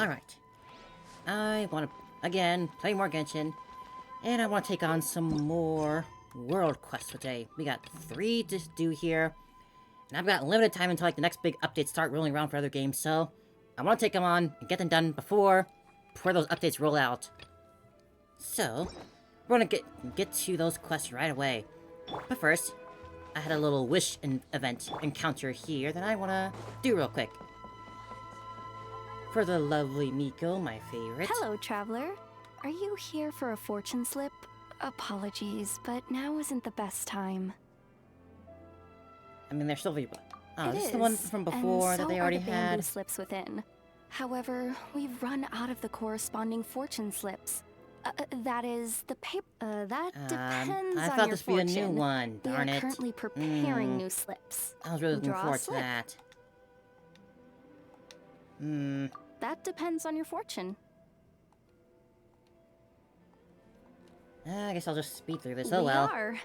Alright. I want to, again, play more Genshin. And I want to take on some more world quests today. We got 3 to do here. And I've got limited time until like the next big updates start rolling around for other games, so I want to take them on and get them done before those updates roll out. So, we're gonna get to those quests right away. But first, I had a little wish event encounter here that I want to do real quick. For the lovely Miko, my favorite. Hello, traveler. Are you here for a fortune slip? Apologies, but now isn't the best time. I mean, they're still... Oh, It this is is, the one from before and that they so already are the bamboo had. slips within. However, we've run out of the corresponding fortune slips. That is, the paper... that depends I on thought your this would be a new fortune. one, darn We are it. currently preparing new slips. I was really looking Draw a forward to slip. that. That depends on your fortune. I guess I'll just speed through this. We Oh well. are.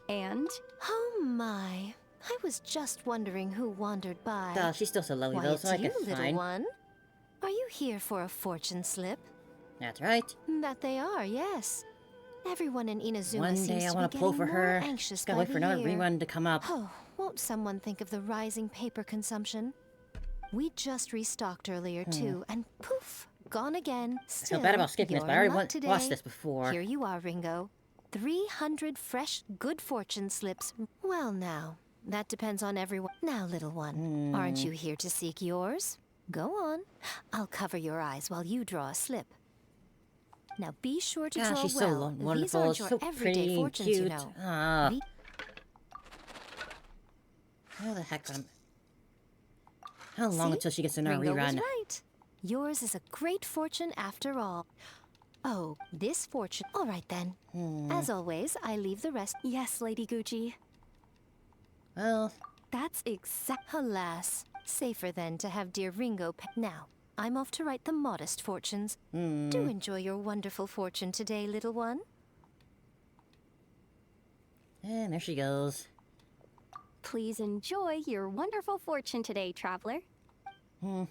And... Oh my. I was just wondering who wandered by. Duh, she's still so lovely Why, though, it's so I you, guess it's little fine. one. Are you here for a fortune slip? That's right. That they are, yes. Everyone in Inazuma One seems day I to want be to pull getting for more her. anxious Just gotta by wait for the another year. rerun to come up. Oh, won't someone think of the rising paper consumption? We just restocked earlier too, and poof, gone again. I Still, feel bad about skipping this, you're but I already in luck today. watched this before. Here you are, Ringo. 300 fresh, good fortune slips. Well now, that depends on everyone. Now, little one, aren't you here to seek yours? Go on. I'll cover your eyes while you draw a slip. Now be sure to Gosh, draw she's well. so These wonderful, aren't your so everyday pretty and fortunes, cute. you know. Ah, The- how the heck how long See? until she gets another Ringo was rerun? right. Yours is a great fortune after all. Oh, this fortune. All right then. As always, I leave the rest. yes, Lady Gucci. Well, That's exact... Alas, safer then to have dear Ringo. Now, I'm off to write the modest fortunes. Do enjoy your wonderful fortune today, little one. and there she goes. Please enjoy your wonderful fortune today, traveler. That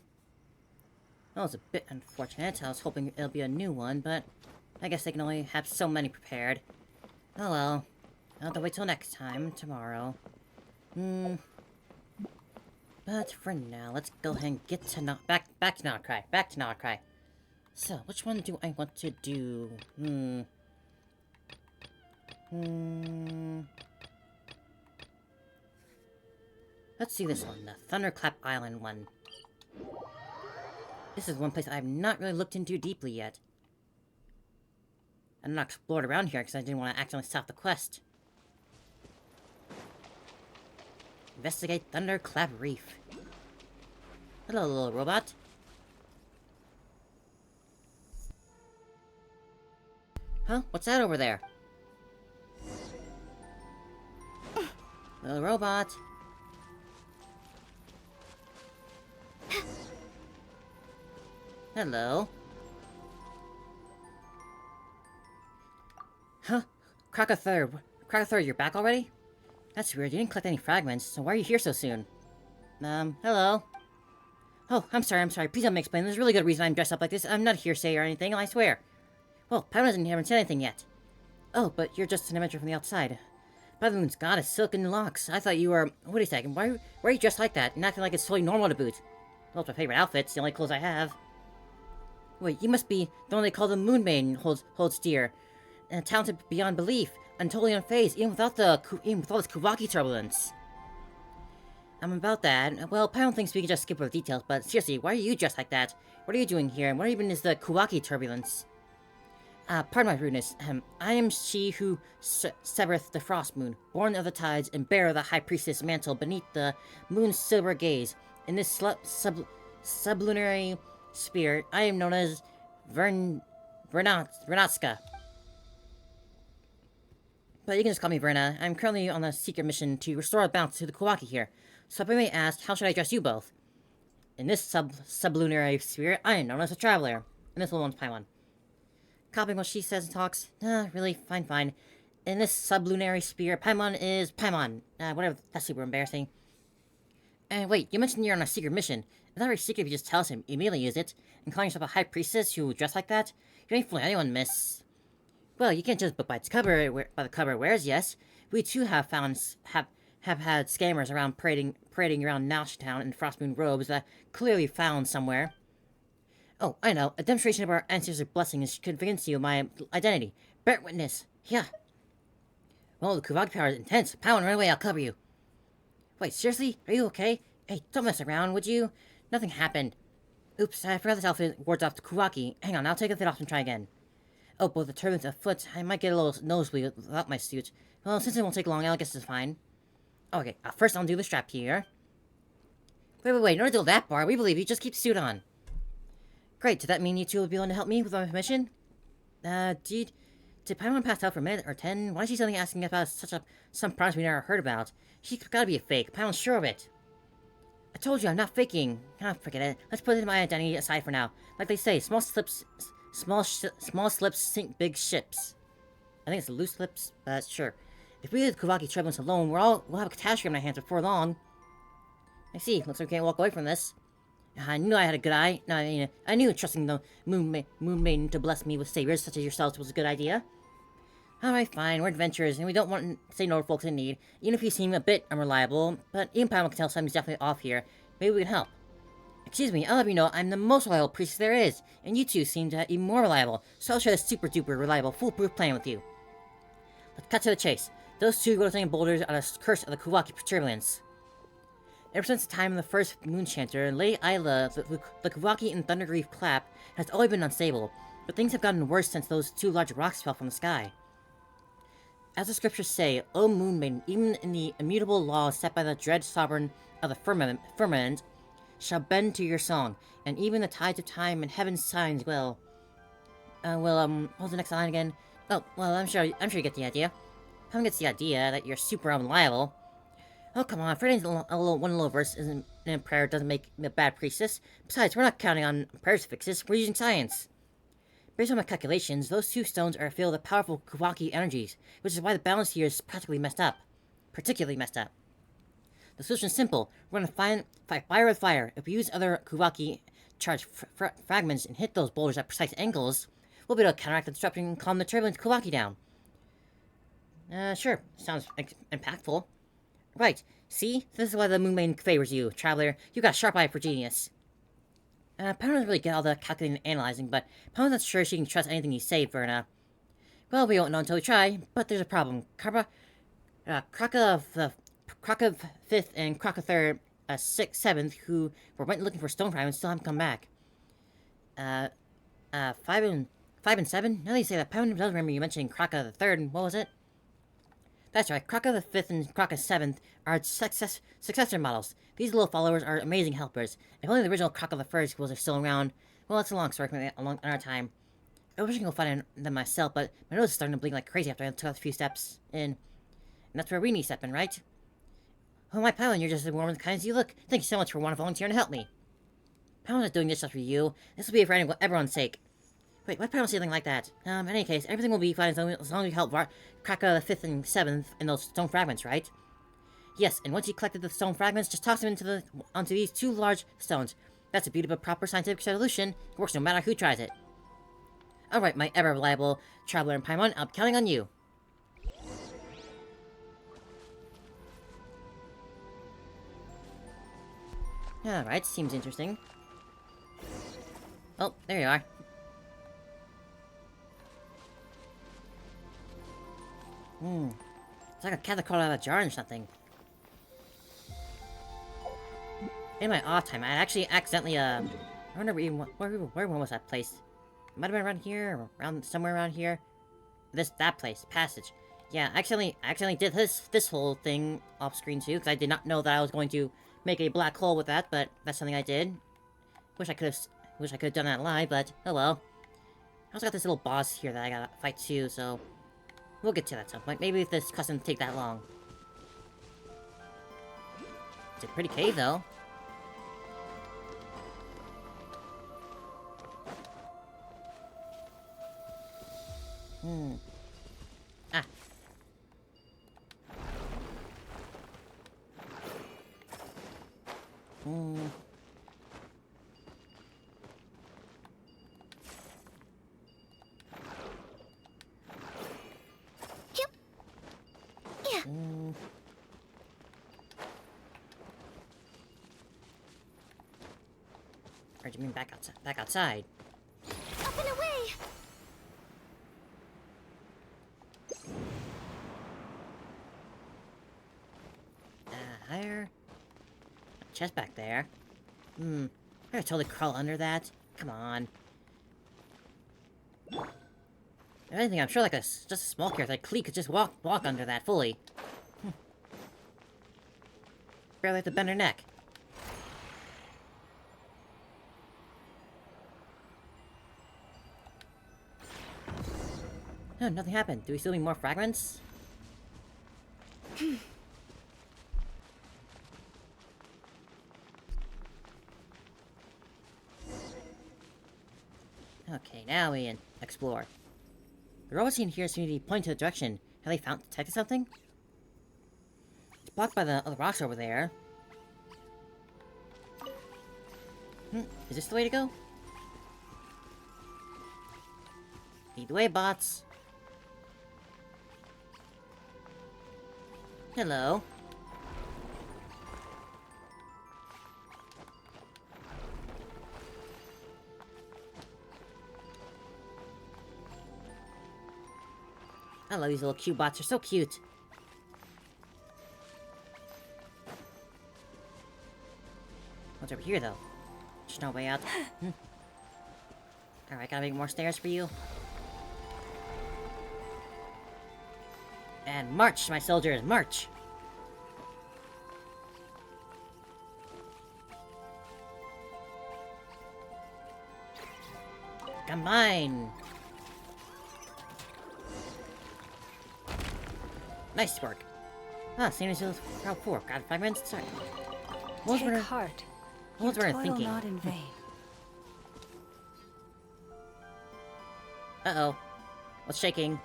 was a bit unfortunate. I was hoping it'll be a new one, but I guess they can only have so many prepared. Oh well. I'll have to wait till next time, tomorrow. But for now, let's go ahead and get to back to Notcry. So, which one do I want to do? Let's see this one, the Thunderclap Island one. This is one place I've not really looked into deeply yet. I've not explored around here because I didn't want to accidentally stop the quest. Investigate Thunderclap Reef. Hello, little robot. Huh? What's that over there? Little robot. Hello. Huh? Crocodile, you're back already? That's weird, you didn't collect any fragments, so why are you here so soon? Hello? Oh, I'm sorry, please let me explain. There's a really good reason I'm dressed up like this. I'm not hearsay or anything, I swear. Well, Paimon hasn't said anything yet. Oh, but you're just an image from the outside. By the moon's goddess, silken locks. I thought you were... Wait a second, why are you dressed like that and acting like it's totally normal to boot? Well, it's my favorite outfit, it's the only clothes I have. Wait, you must be the one they call the Moon Maiden holds dear. And talented beyond belief, and totally unfazed, even with all this Kawaki turbulence. I'm about that. Well, Paimon thinks we can just skip over the details, but seriously, why are you dressed like that? What are you doing here, and what even is the Kawaki turbulence? Pardon my rudeness. I am she who severeth the frost moon, born of the tides, and bearer the high priestess mantle beneath the moon's silver gaze. In this sublunary sphere, I am known as Vernatska. But you can just call me Verna. I'm currently on a secret mission to restore balance to the Kawaki here. So if I may ask, how should I address you both? In this sublunary sphere, I am known as a traveler. And this little one's Paimon. Copying what she says and talks. Really, fine. In this sublunary sphere, Paimon is Paimon. Whatever, that's super embarrassing. And wait, you mentioned you're on a secret mission. It's not very secret if you just tell us him immediately, is it? And calling yourself a high priestess who dress like that? You ain't fooling anyone, miss. Well, you can't judge book by its cover, by the cover it wears, yes. We too have had scammers around parading around Nashtown in Frostmoon robes that clearly found somewhere. Oh, I know. A demonstration of our ancestors' blessings should convince you of my identity. Bear witness. Yeah. Well, the Kuvagi power is intense. Pound, run away, I'll cover you. Wait, seriously? Are you okay? Hey, don't mess around, would you? Nothing happened. Oops, I forgot this outfit wards off the Kuvaki. Hang on, I'll take the fit off and try again. Oh, both the turbans afoot. I might get a little nosebleed without my suit. Well, since it won't take long, I guess it's fine. Okay, first I'll undo the strap here. Wait, in order to do that bar, we believe you. Just keep the suit on. Great, does that mean you two will be willing to help me with my mission? Did Paimon pass out for a minute or 10? Why is she suddenly asking about some promise we never heard about? She's gotta be a fake. Paimon's sure of it. I told you, I'm not faking. Ah, forget it. Let's put my identity aside for now. Like they say, small slips sink big ships. I think it's loose slips, but sure. If we leave the Kuvaki turbulence alone, we'll have a catastrophe on our hands before long. I see. Looks like we can't walk away from this. I knew I had a good eye. No, I knew trusting the Moon Maiden to bless me with saviors such as yourselves was a good idea. Alright, fine. We're adventurers, and we don't want to say no to folks in need, even if you seem a bit unreliable. But even Paimon can tell something's definitely off here. Maybe we can help. Excuse me, I'll let you know I'm the most reliable priest there is, and you two seem to be more reliable, so I'll share this super-duper reliable, foolproof plan with you. Let's cut to the chase. Those two rotating boulders are the curse of the Kuvaki turbulence. Ever since the time of the first Moon Chanter, Lady Isla, the Kuvaki and Thundergrief clap has always been unstable, but things have gotten worse since those two large rocks fell from the sky. As the scriptures say, O Moon Maiden, even in the immutable laws set by the dread sovereign of the firmament shall bend to your song, and even the tides of time and heaven's signs will... what's the next line again? Oh, well, I'm sure you get the idea. Paimon gets the idea that you're super unreliable. Oh, come on, Freddy's one little verse in a prayer doesn't make me a bad priestess. Besides, we're not counting on prayers to fix this, we're using science. Based on my calculations, those two stones are filled with powerful Kuvaki energies, which is why the balance here is practically messed up. Particularly messed up. The solution is simple. We're gonna fight fire with fire. If we use other Kuvaki charged fragments and hit those boulders at precise angles, we'll be able to counteract the disruption and calm the turbulent Kuvaki down. Sure. Sounds impactful. Right. See? This is why the Moon Maiden favors you, traveler. You got a sharp eye for genius. Paimon doesn't really get all the calculating and analyzing, but Paimon's not sure she can trust anything you say, Verna. Well, we won't know until we try, but there's a problem. Kraka 5th and Kraka 3rd, 6th, 7th, who went looking for stone fragments still haven't come back. 5 and 7? Now that you say that, Paimon does remember you mentioning Kraka the 3rd, what was it? That's right, Kraka the 5th and Kraka 7th are successor models. These little followers are amazing helpers. If only the original Kraka the 1st was still around. Well, it's a long story, another time. I wish I could go find them myself, but my nose is starting to bleed like crazy after I took a few steps in. And that's where we need to step in, right? Oh, my Paimon, you're just as warm and kind as you look. Thank you so much for volunteering to help me. Paimon's not doing this just for you. This will be for everyone's sake. Wait, why Paimon say something like that? In any case, everything will be fine as long as we help Kraka the 5th and 7th in those stone fragments, right? Yes, and once you collected the stone fragments, just toss them onto these two large stones. That's the beauty of a proper scientific solution. It works no matter who tries it. Alright, my ever-reliable traveler and Paimon, I'm counting on you. Alright, seems interesting. Oh, there you are. It's like a cat that crawled out of a jar or something. In my off time, I actually accidentally, I don't remember where was that place? It might have been around here, or somewhere around here. That place, passage. Yeah, I accidentally did this whole thing off screen too, because I did not know that I was going to make a black hole with that, but that's something I did. Wish I could have done that live, but oh well. I also got this little boss here that I gotta fight too, so we'll get to that at some point. Maybe if this cutscene doesn't take that long. It's a pretty cave though. Ah. Or do you mean back outside? Back outside. Up and away! Higher. Chest back there. I gotta totally crawl under that. Come on. If anything, I'm sure like just a small character like Clee could just walk under that fully. Barely have to bend her neck. No, nothing happened. Do we still need more fragments? Okay, now we explore. The robots in here seem to be pointing to the direction. Have they detected something? It's blocked by the other rocks over there. Is this the way to go? Lead the way, bots. Hello. I love these little cute bots. They're so cute. What's over here, though? There's no way out. Alright, gotta make more stairs for you. And march, my soldiers, march! Combine! Nice work. Same as Route 4. Got 5 minutes? Sorry. Take heart. What was I thinking? Not in vain. Uh-oh. What's shaking?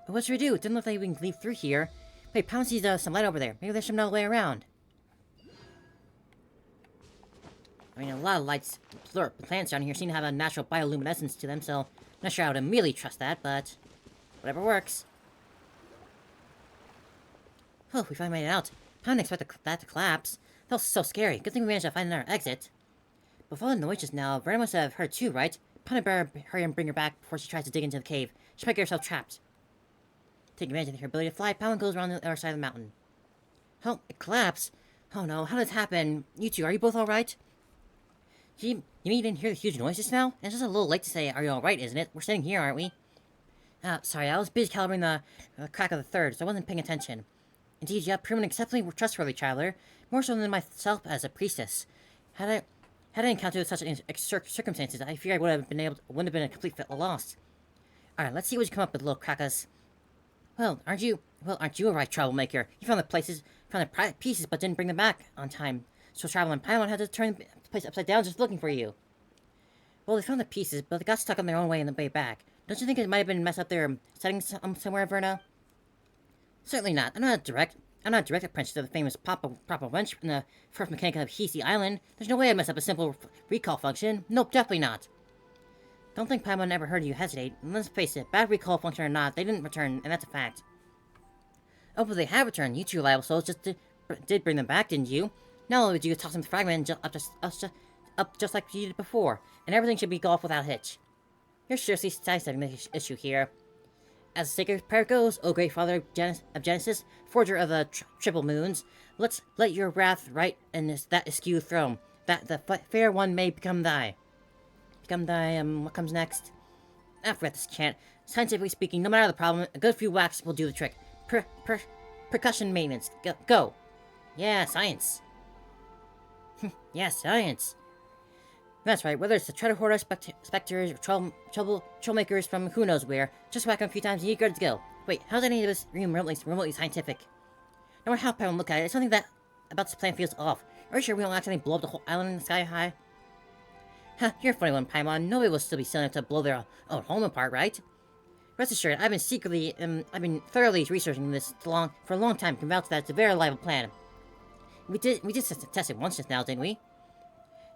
What should we do? It didn't look like we can leave through here. Wait, Pound sees some light over there. Maybe there's some other way around. I mean, a lot of lights, plants down here seem to have a natural bioluminescence to them, so not sure I would immediately trust that, but whatever works. Oh, we finally made it out. I didn't expect that to collapse. That was so scary. Good thing we managed to find another exit. Before the noise just now, Verna must have heard too, right? Pound better hurry and bring her back before she tries to dig into the cave. She might get herself trapped. Taking advantage of her ability to fly, Pound goes around the other side of the mountain. Oh, it collapsed. Oh no, how did this happen? You two, are you both alright? You mean you didn't hear the huge noise just now? It's just a little late to say, are you alright, isn't it? We're sitting here, aren't we? Sorry, I was busy calibrating the crack of the third, so I wasn't paying attention. Indeed, you have proven exceptionally trustworthy, traveler. More so than myself as a priestess. Had I encountered such circumstances, I fear I wouldn't have been a complete loss. Alright, let's see what you come up with, little crackers. Aren't you a right troublemaker? You found the pieces, but didn't bring them back on time. So Traveler and Paimon had to turn the place upside down just looking for you. Well, they found the pieces, but they got stuck on their own way in the way back. Don't you think it might have been messed up their settings somewhere, Verna? Certainly not. I'm not a direct apprentice to the famous Papa Wench in the first mechanic of Hisi Island. There's no way I'd mess up a simple recall function. Nope, definitely not. Don't think Paimon ever heard you hesitate. And let's face it, bad recall function or not, they didn't return, and that's a fact. Oh, but they have returned. You two reliable souls did bring them back, didn't you? Not only did you toss them the fragment up just like you did before, and everything should be golf without a hitch. You're seriously sidestepping the issue here. As the sacred prayer goes, O great father of Genesis, forger of the triple moons, let your wrath right in that askew throne, that the fair one may become thy. What comes next? I forget this chant. Scientifically speaking, no matter the problem, a good few whacks will do the trick. Percussion maintenance. Go. Yeah, science. Yeah, science. That's right, whether it's the treasure hoarder, specters, or troublemakers from who knows where, just whack them a few times and you're good to go. Wait, how's any of this remotely scientific? No matter how Paimon look at it, it's something about this plan feels off. Are you sure we don't accidentally blow up the whole island in the sky high? Huh, you're a funny one, Paimon. Nobody will still be silly enough to blow their own home apart, right? Rest assured, I've been thoroughly researching this for a long time, convinced that it's a very reliable plan. We did test it once just now, didn't we?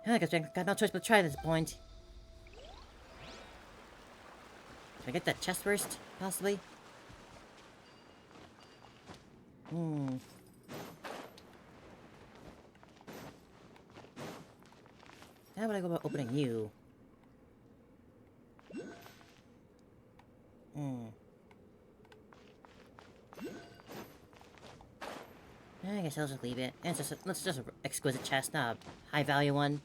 I guess I got no choice but to try at this point. Can I get that chest first, possibly? How would I go about opening you? I guess I'll just leave it. And let's just an exquisite chest, not a high value one.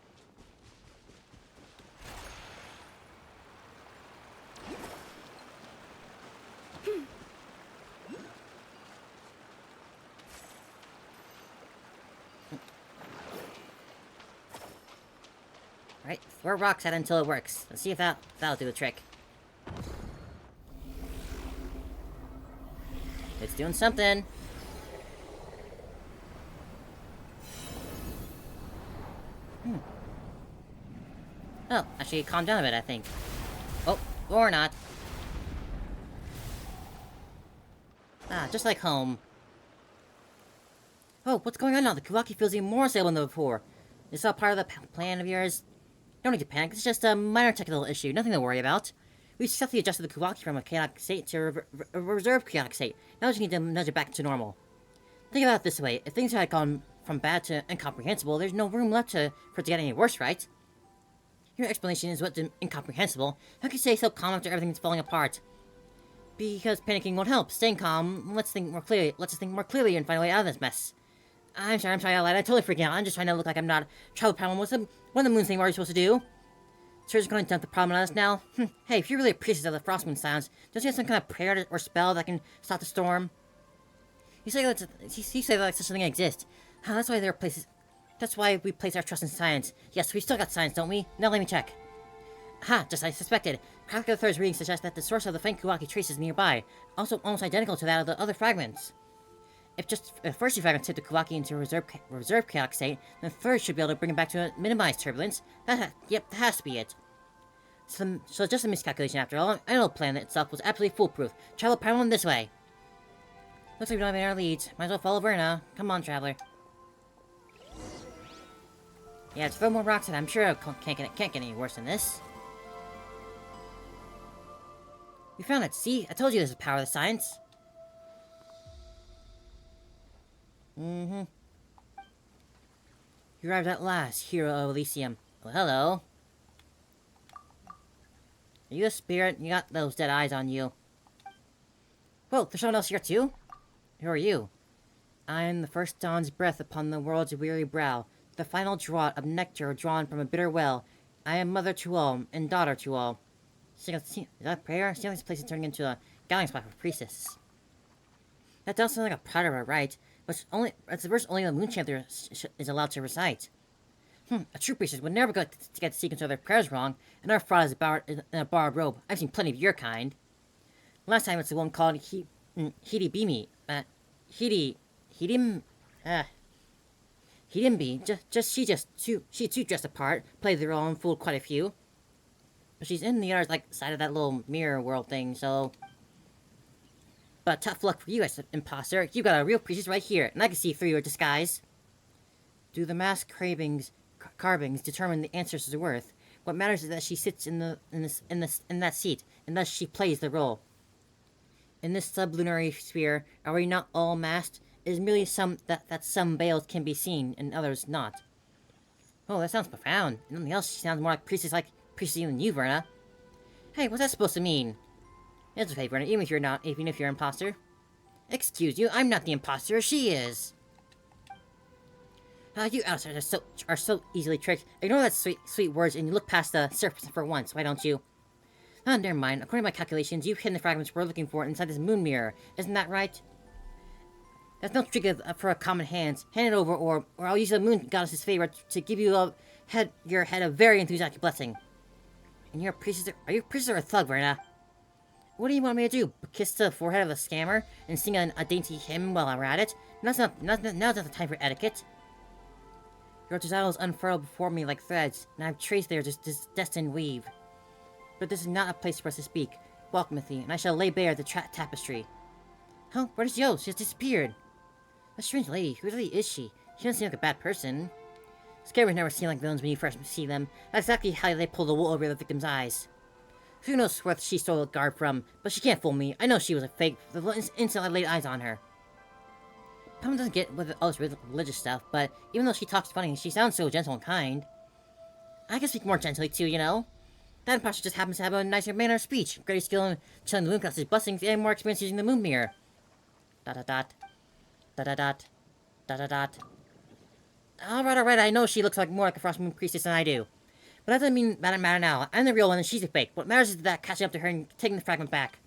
Right, throw rocks at it until it works. Let's see if that'll do the trick. It's doing something. Oh, actually calmed down a bit, I think. Oh, or not. Ah, just like home. Oh, what's going on now? The Kawaki feels even more stable than before. Is this all part of the plan of yours? Don't need to panic, it's just a minor technical issue, nothing to worry about. We successfully adjusted the Kawaki from a chaotic state to a reserved chaotic state. Now we just need to nudge it back to normal. Think about it this way, if things had gone from bad to incomprehensible, there's no room left for it to get any worse, right? Your explanation is what's incomprehensible. How can you stay so calm after everything's falling apart? Because panicking won't help. Staying calm lets us think more clearly and find a way out of this mess. I'm sorry, I lied. I totally freaked out. I'm just trying to look like I'm not a travel problem. What the moon thing were we supposed to do? So you're just going to dump the problem on us now? Hey, if you're really a priestess of the frost moon sounds, don't you have some kind of prayer or spell that can stop the storm? You say that such a thing exists. That's why there are places. That's why we place our trust in science. Yes, we still got science, don't we? Now let me check. Just as I suspected. Practical Third's reading suggests that the source of the faint Kawaki trace is nearby, also almost identical to that of the other fragments. If the first two fragments tip the Kawaki into a reserve chaotic state, then the third should be able to bring it back to a minimized turbulence. That has to be it. So just a miscalculation after all. I know the plan itself was absolutely foolproof. Traveler Paimon this way. Looks like we don't have any other leads. Might as well follow Verna. Come on, Traveler. Yeah, just throw more rocks at it. I'm sure it can't get any worse than this. We found it. See? I told you this is the power of the science. You arrived at last, hero of Elysium. Well, hello. Are you a spirit? You got those dead eyes on you. Whoa, there's someone else here too? Who are you? I am the first dawn's breath upon the world's weary brow, the final draught of nectar drawn from a bitter well. I am mother to all, and daughter to all. Is that prayer? See how this place is turning into a gathering spot for priestesses. That does sound like a prayer, right? But it's the verse only the Moon Chanter is allowed to recite. A true priestess would never get the sequence of their prayers wrong, and our fraud is in a borrowed robe. I've seen plenty of your kind. Last time it's the one called Hidibimi. Hidimbi. She too dressed apart, played the role and fooled quite a few. But she's in the other side of that little mirror world thing, so. But tough luck for you, imposter. You got a real priestess right here, and I can see through your disguise. Do the mask carvings determine the ancestor's worth? What matters is that she sits in that seat, and thus she plays the role. In this sublunary sphere, are we not all masked? It is merely that some veils can be seen and others not. Oh, that sounds profound. Nothing else sounds more like priestess than you, Verna. Hey, what's that supposed to mean? It's okay, Verna, even if you're an imposter. Excuse you, I'm not the imposter, she is. You outsiders are so easily tricked. Ignore that sweet words and you look past the surface for once, why don't you? Never mind. According to my calculations, you've hidden the fragments we're looking for inside this moon mirror. Isn't that right? That's no trick for a common hands. Hand it over, or I'll use the moon goddess's favor to give you your head a very enthusiastic blessing. And you're a priestess? Are you a priestess or a thug, Verna? What do you want me to do? Kiss the forehead of the scammer and sing a dainty hymn while we're at it? Now's not the time for etiquette. Your desires unfurl before me like threads, and I've traced there this destined weave. But this is not a place for us to speak. Welcome with me, and I shall lay bare the tapestry. Huh? Where's Yo? She has disappeared. A strange lady. Who really is she? She doesn't seem like a bad person. Scammers never seem like villains when you first see them. That's exactly how they pull the wool over the victim's eyes. Who knows where she stole the garb from, but she can't fool me. I know she was a fake the instant I laid eyes on her. Pam doesn't get with all this religious stuff, but even though she talks funny, she sounds so gentle and kind. I can speak more gently too, you know. That imposter just happens to have a nicer manner of speech, greater skill in chilling the moon classes, blessings, and more experience using the moon mirror. Dot dot dot. Dot dot dot. Dot dot dot. Alright, I know she looks like more like a Frost Moon Priestess than I do. But that doesn't mean that matter now. I'm the real one and she's a fake. What matters is that catching up to her and taking the fragment back.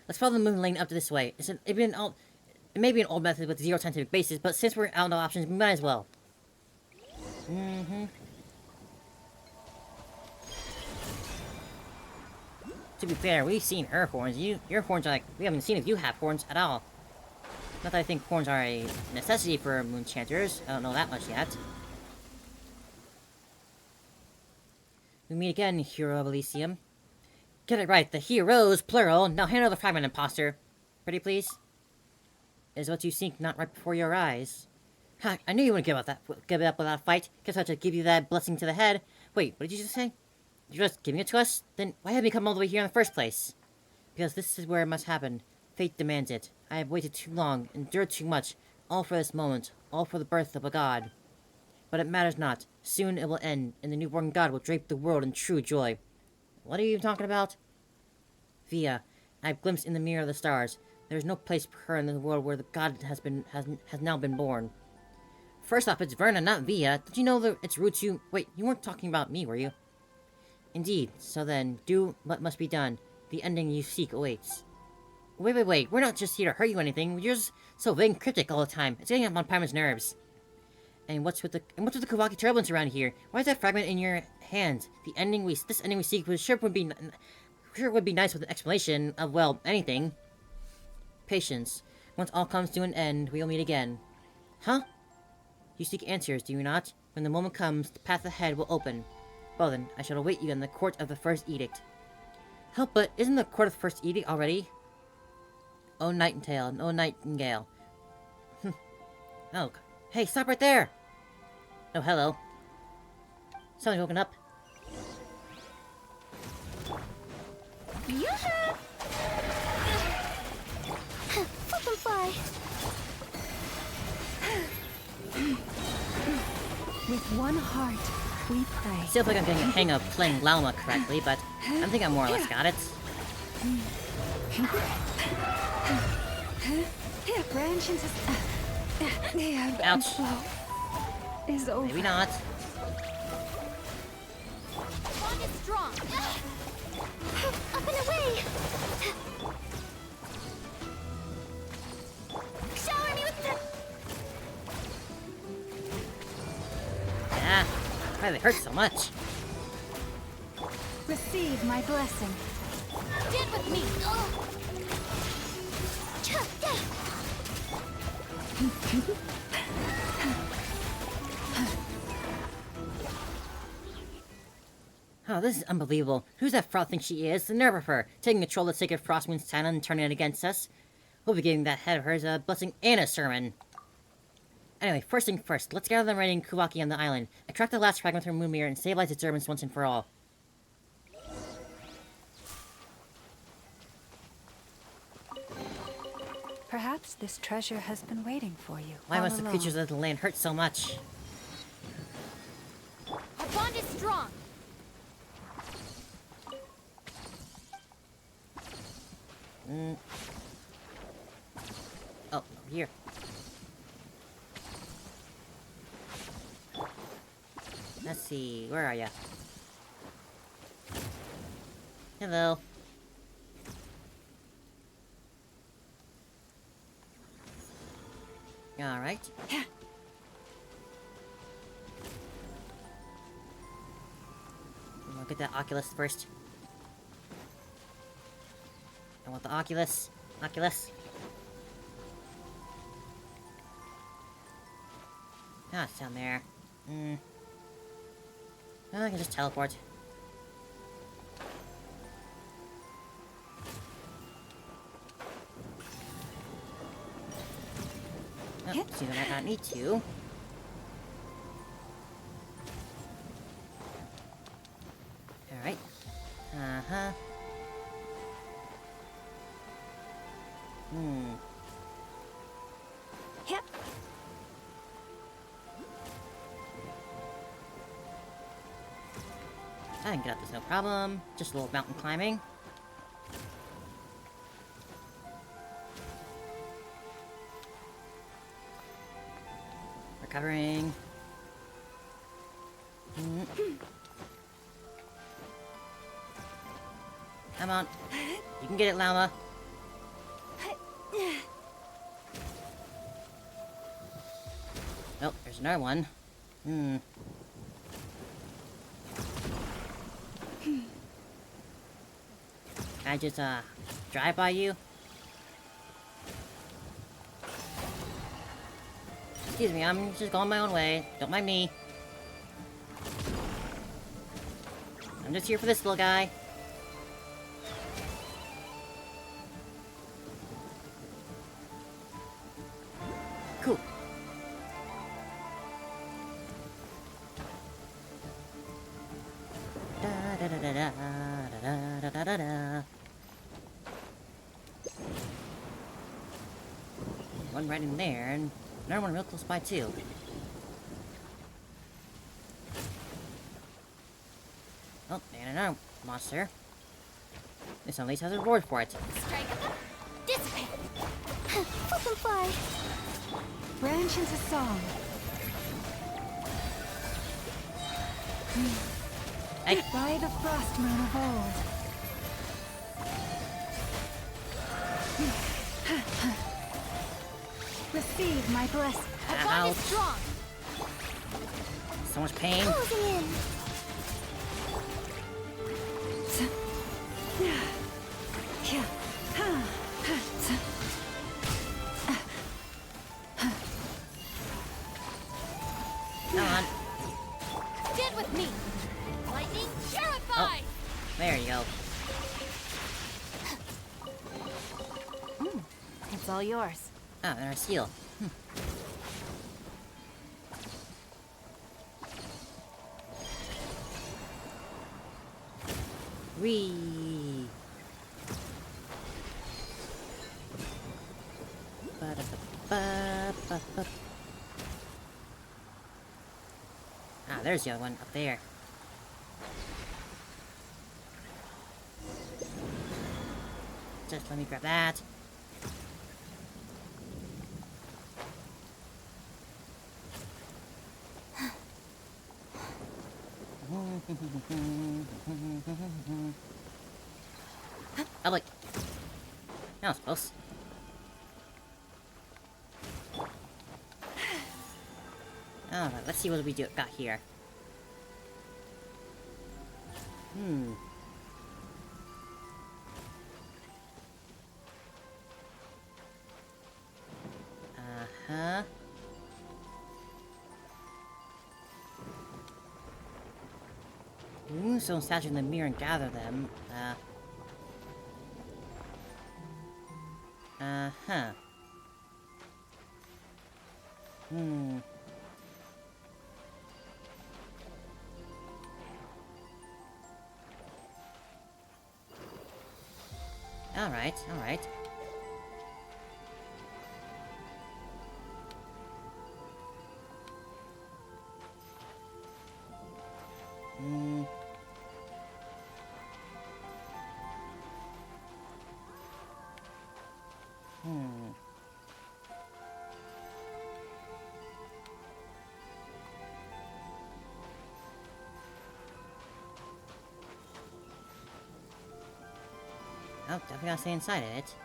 Let's follow the moon lane up to this way. It may be an old method with zero scientific basis, but since we're out of options, we might as well. To be fair, we've seen her horns. Your horns are like, we haven't seen if you have horns at all. Not that I think horns are a necessity for moon chanters. I don't know that much yet. We meet again, Hero of Elysium. Get it right, the heroes, plural. Now handle the fragment, imposter. Pretty please? Is what you seek not right before your eyes. Ha, I knew you wouldn't give it up without a fight. Guess I'll just give you that blessing to the head. Wait, what did you just say? You're just giving it to us? Then why have you come all the way here in the first place? Because this is where it must happen. Fate demands it. I have waited too long, endured too much, all for this moment, all for the birth of a god. But it matters not. Soon it will end, and the newborn god will drape the world in true joy. What are you talking about? Via, I have glimpsed in the mirror of the stars. There is no place for her in the world where the god has now been born. First off, it's Verna, not Via. Did you know its roots you... Wait, you weren't talking about me, were you? Indeed. So then, do what must be done. The ending you seek awaits. Wait. We're not just here to hurt you or anything. You're just so vague and cryptic all the time. It's getting up on Paimon's nerves. And what's with the Kawaki turbulence around here? Why is that fragment in your hand? This ending we seek would be nice with an explanation of, well, anything. Patience. Once all comes to an end, we'll meet again. Huh? You seek answers, do you not? When the moment comes, the path ahead will open. Well then, I shall await you in the court of the First Edict. Help, but isn't the court of the First Edict already? Oh Nightingale, oh Nightingale. Oh, hey, stop right there! Oh, hello. Something woken up. Yoo-hoo! Flip and fly. With one heart, we pray. Still think I'm getting a hang of playing Lauma correctly, but I think I more or less got it. Branch into... Ouch. Is over. Maybe not. Bond is strong. Up and away. Shower me with the... Yeah. Why they hurt so much? Receive my blessing. Stand with me. Oh, this is unbelievable. Who's that fraud think she is? The nerve of her, taking control of the sacred Frostmoon's talent and turning it against us. We'll be giving that head of hers a blessing and a sermon. Anyway, first thing first, let's gather them ready in Kuwaki on the island, extract the last fragment from Moon Mirror, and stabilize its disturbance once and for all. Perhaps this treasure has been waiting for you. Why all must the along. creatures of the land hurt so much? Our bond is strong. Oh, over here. Let's see, where are ya? Hello. Alright. We'll get that Oculus first. I want the Oculus. Oculus. Ah, it's down there. Oh, I can just teleport. Oh, see that I might not need to. Alright. Uh-huh. Yep. I can get up this no problem. Just a little mountain climbing. Recovering. Come on. You can get it, llama. Oh, there's another one. Can I just, drive by you? Excuse me, I'm just going my own way. Don't mind me. I'm just here for this little guy. Cool. Da da da da da da da da da da. One right in there, and another one real close by too. Oh, and another monster. This one at least has a reward for it. Strike. Dissipate. Flip and fly. Branch into song. Hey. By the frost moon of old. Receive my blessing. A bond is Ouch. strong. So much pain. Closing in. Come on. Stand with me. Lightning purify. There you go. It's all yours. Ah, and our seal. Whee! Ba-da-ba-ba-ba-ba. Ah, there's the other one up there. Just let me grab that. Oh, look. That was close. Alright, let's see what we got here. Uh-huh. Remove stone statues in the mirror and gather them. Uh-huh. Alright, alright. Oh, definitely gotta stay inside of it.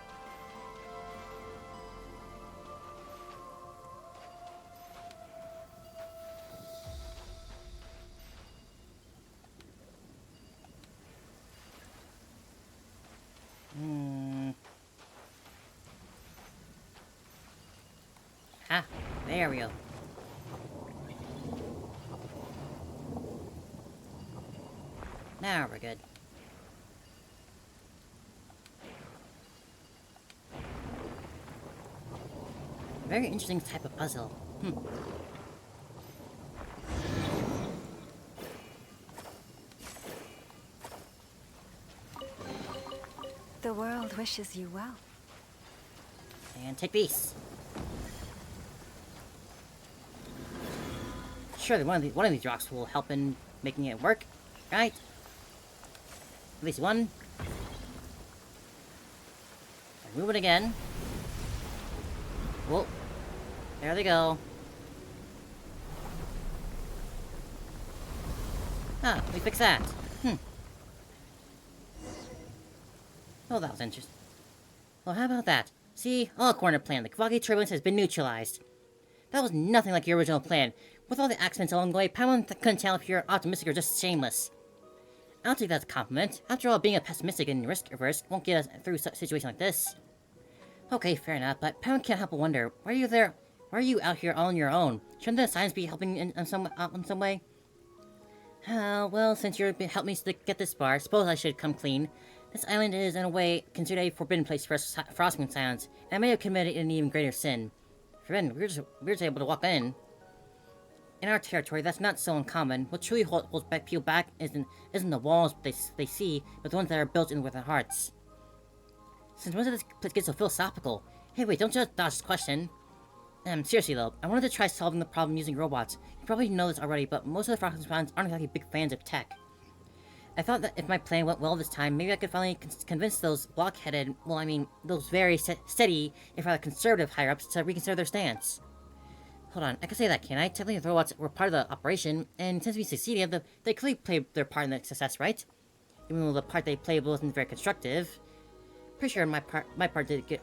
Ah, there we go. Now we're good. Very interesting type of puzzle. The world wishes you well. And take these. Surely one of these rocks will help in making it work, right? At least one. Move it again. Whoa. There they go. Ah, we fixed that. Oh, that was interesting. Well, how about that? See, all according to plan, the Kavagi turbulence has been neutralized. That was nothing like your original plan. With all the accidents along the way, Paimon couldn't tell if you're optimistic or just shameless. I'll take that as a compliment. After all, being a pessimistic and risk-averse won't get us through a situation like this. Okay, fair enough, but Paimon can't help but wonder, why are you there? Why are you out here all on your own? Shouldn't the science be helping in some way? Well, since you've helped me get this far, suppose I should come clean. This island is, in a way, considered a forbidden place for Frostmoon science, and I may have committed an even greater sin. Forbidden, we're just able to walk in. In our territory, that's not so uncommon. What truly holds people back isn't the walls they see, but the ones that are built in with their hearts. Since when did this place get so philosophical? Hey, wait, don't just dodge this question. Seriously though, I wanted to try solving the problem using robots. You probably know this already, but most of the Frostmoon fans aren't exactly big fans of tech. I thought that if my plan went well this time, maybe I could finally convince those block-headed, well, I mean, those very steady, if rather conservative higher-ups to reconsider their stance. Hold on, I can say that, can't I? Technically, the robots were part of the operation, and since we succeeded, they clearly played their part in the success, right? Even though the part they played wasn't very constructive. Pretty sure my part did get...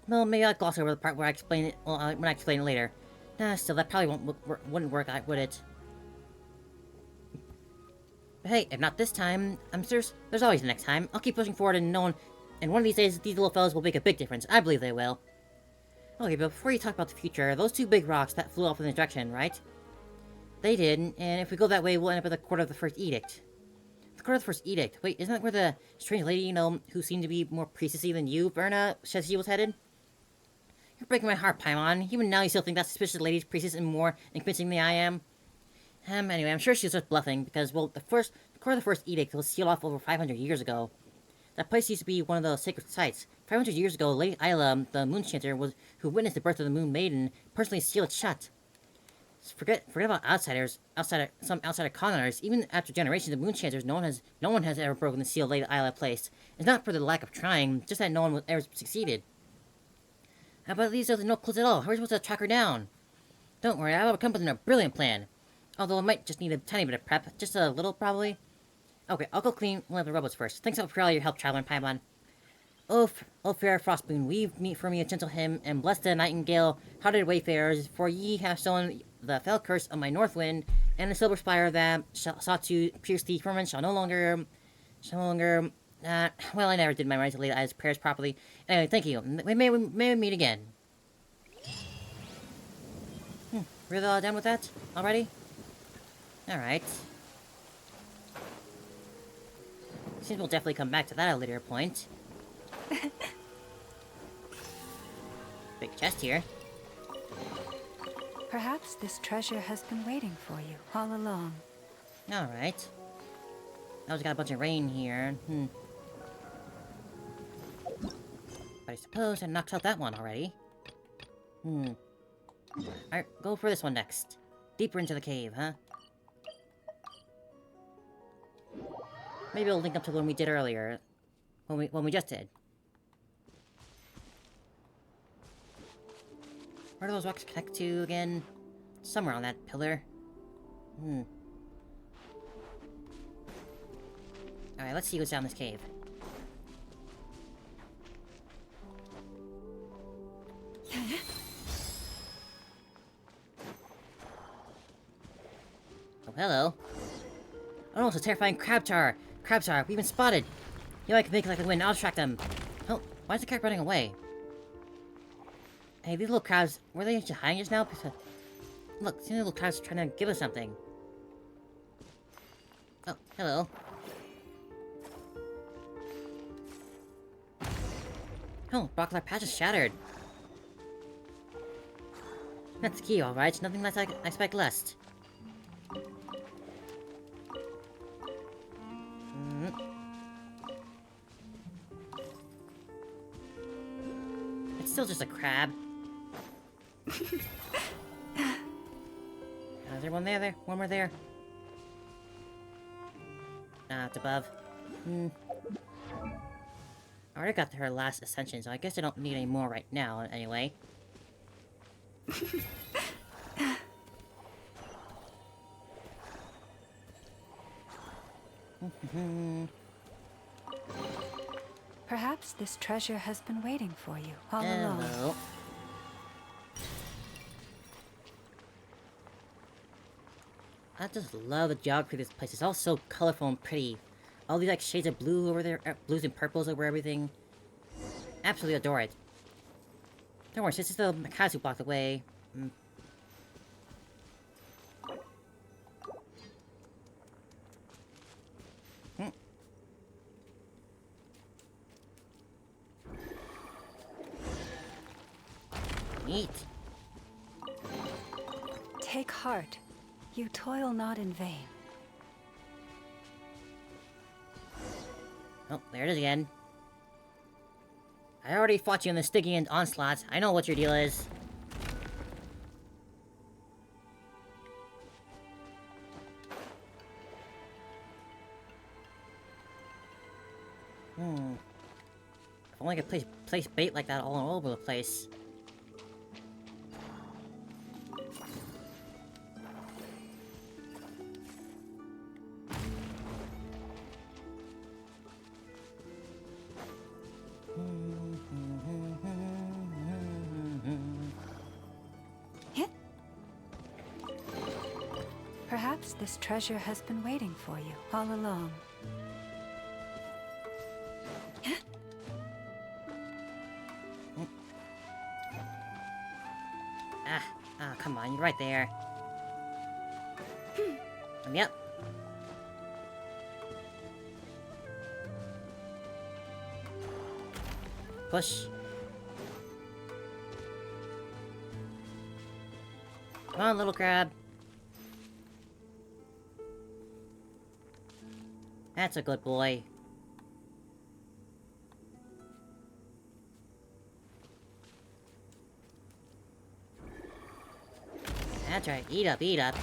Well, maybe I'll gloss over the part where I explain it, when I explain it later. Nah, still, that probably wouldn't work, would it? But hey, if not this time, I'm serious, there's always the next time. I'll keep pushing forward and one of these days, these little fellas will make a big difference. I believe they will. Okay, but before you talk about the future, those two big rocks that flew off in the direction, right? They did, and if we go that way, we'll end up at the Court of the First Edict. The Court of the First Edict. Wait, isn't that where the strange lady, you know, who seemed to be more priestessy than you, Verna, said she was headed? You're breaking my heart, Paimon. Even now you still think that suspicious lady's priestess and more convincing than I am. Anyway, I'm sure she was just bluffing, because, well, the Court of the First Edict was sealed off over 500 years ago. That place used to be one of the sacred sites. 500 years ago, Lady Isla, the Moon Chanter, who witnessed the birth of the Moon Maiden, personally sealed it shut. Forget about some outsider commoners. Even after generations of Moon Chanters, no one has ever broken the seal Lady Isla placed. It's not for the lack of trying, just that no one ever succeeded. But at least there's no clues at all. How are we supposed to track her down? Don't worry, I will come up with a brilliant plan. Although I might just need a tiny bit of prep. Just a little, probably. Okay, I'll go clean one of the robots first. Thanks for all your help, Traveler and Paimon. Oh, fair Frostmoon, weave for me a gentle hymn, and bless the nightingale-hearted wayfarers, for ye have sown the fell curse of my north wind, and the silver spire that sought to pierce the firmament shall no longer... well, I never did my right to lay eyes prayers properly. Anyway, thank you. We may meet again. Really all done with that already? Alright. Seems we'll definitely come back to that at a later point. Big chest here. Perhaps this treasure has been waiting for you all along. Alright. Now we got a bunch of rain here. But I suppose I knocked out that one already. Alright, go for this one next. Deeper into the cave, huh? Maybe it'll link up to the one we did earlier. When we just did. Where do those rocks connect to again? Somewhere on that pillar. Alright, let's see what's down this cave. Oh, hello. Oh, it's a terrifying crab tar! Crabs are, we've been spotted! You know, I can make like the wind, I'll track them. Oh, why is the crab running away? Hey, these little crabs, were they actually hiding just now? Look, these little crabs are trying to give us something. Oh, hello. Oh, Brocklar patch is shattered. That's the key, alright. Nothing less I expect less. It's still just a crab. Is there one there? One more there? Nah, it's above. I already got her last ascension, so I guess I don't need any more right now, anyway. Perhaps this treasure has been waiting for you all along. Hello. I just love the geography of this place. It's all so colorful and pretty. All these like shades of blue over there, blues and purples over everything. Absolutely adore it. Don't worry, this is the Makazu blocked away. Neat. Take heart. You toil not in vain. Oh, there it is again. I already fought you in the Stygian onslaught. I know what your deal is. If only I could place bait like that all over the place. Perhaps this treasure has been waiting for you all along. Come on, you're right there. Yep. Push. Come on, little crab. That's a good boy. That's right. Eat up, eat up.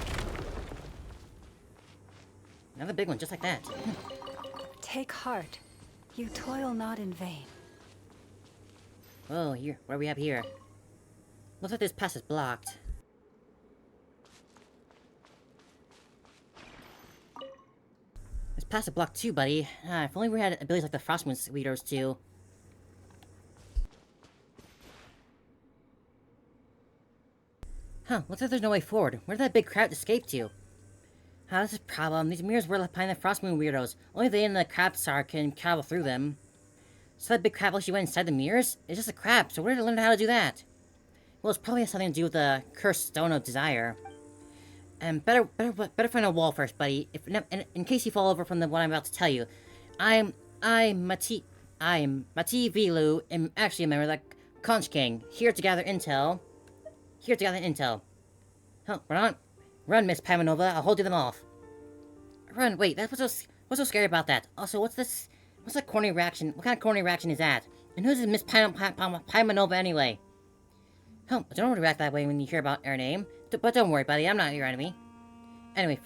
Another big one, just like that. Take heart. You toil not in vain. Whoa, here. What do we have here? Looks like this pass is blocked. This pass is blocked too, buddy. If only we had abilities like the Fragments leaders too. Huh, looks like there's no way forward. Where did that big crab escape to? This is a problem. These mirrors were left behind the Frost Moon weirdos. Only they and the crab star can travel through them. So that big crab actually went inside the mirrors? It's just a crab, so where did it learn how to do that? Well, it's probably has something to do with the Cursed Stone of Desire. And better find a wall first, buddy. In case you fall over from what I'm about to tell you. I'm Mati Vilu, am actually a member of the Conch King, here to gather intel. Huh, run, Miss Pamanova, I'll hold you them off. Run, wait, what's so scary about that? Also, what's that corny reaction? What kind of corny reaction is that? And who's this Miss Pamanova anyway? Huh, don't react that way when you hear about her name. But don't worry, buddy, I'm not your enemy. Anyway,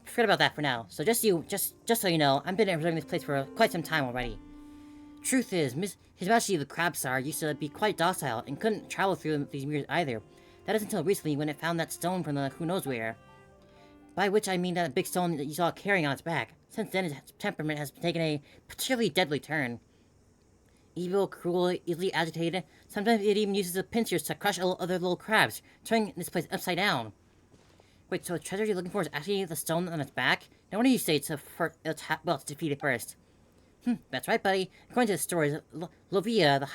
forget about that for now. So just so you know, I've been observing this place for quite some time already. Truth is, His Majesty the Crab Star used to be quite docile and couldn't travel through these mirrors either. That is until recently when it found that stone from the who knows where. By which I mean that big stone that you saw carrying on its back. Since then, its temperament has taken a particularly deadly turn. Evil, cruel, easily agitated. Sometimes it even uses the pincers to crush other little crabs, turning this place upside down. Wait, so the treasure you're looking for is actually the stone on its back? Now what do you say to defeat it first? That's right, buddy. According to the stories, Lovia, the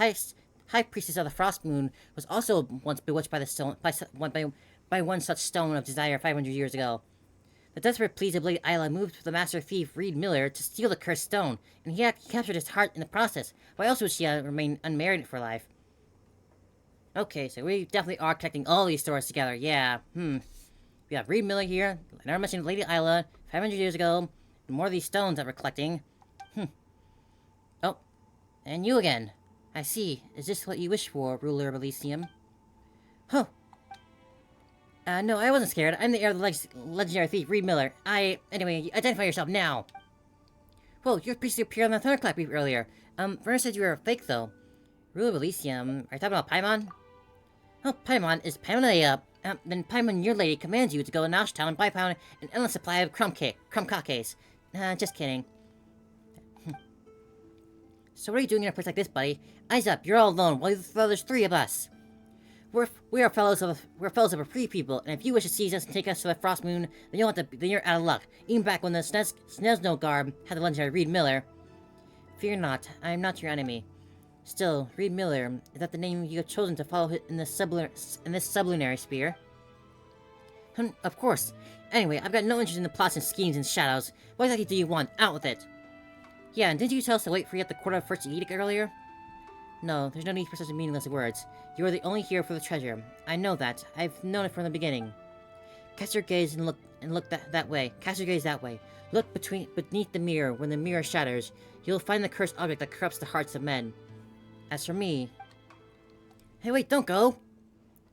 high priestess of the Frost Moon, was also once bewitched by the stone by one such stone of desire 500 years ago. The desperate pleas of Lady Isla moved the master thief Reed Miller to steal the cursed stone, and he captured his heart in the process. Why else would she remain unmarried for life? Okay, so we definitely are connecting all these stories together. Yeah. We have Reed Miller here. I never mentioned Lady Isla 500 years ago, and more of these stones that we're collecting. Oh, and you again. I see. Is this what you wish for, ruler of Elysium? Huh. No, I wasn't scared. I'm the heir of the legendary thief, Reed Miller. Anyway, identify yourself now. Whoa, your piece appeared on the thunderclap beep earlier. Verna said you were a fake, though. Ruler of Elysium, are you talking about Paimon? Oh, Paimon, is Paimon then Paimon, your lady, commands you to go to Nosh Town and buy Paimon an endless supply of crumb kakes. Just kidding. So what are you doing in a place like this, buddy? Eyes up, you're all alone, while there's 3 of us. We're fellows of a free people, and if you wish to seize us and take us to the Frost Moon, then you're out of luck. Even back when the Snezno Garb had the legendary Reed Miller. Fear not, I am not your enemy. Still, Reed Miller, is that the name you have chosen to follow in this sublunary sphere? Of course. Anyway, I've got no interest in the plots and schemes and shadows. What exactly do you want? Out with it! Yeah, and didn't you tell us to wait for you at the Court of First Edict earlier? No, there's no need for such meaningless words. You are the only hero for the treasure. I know that. I've known it from the beginning. Cast your gaze and look that way. Cast your gaze that way. Look beneath the mirror. When the mirror shatters, you'll find the cursed object that corrupts the hearts of men. As for me... Hey, wait, don't go!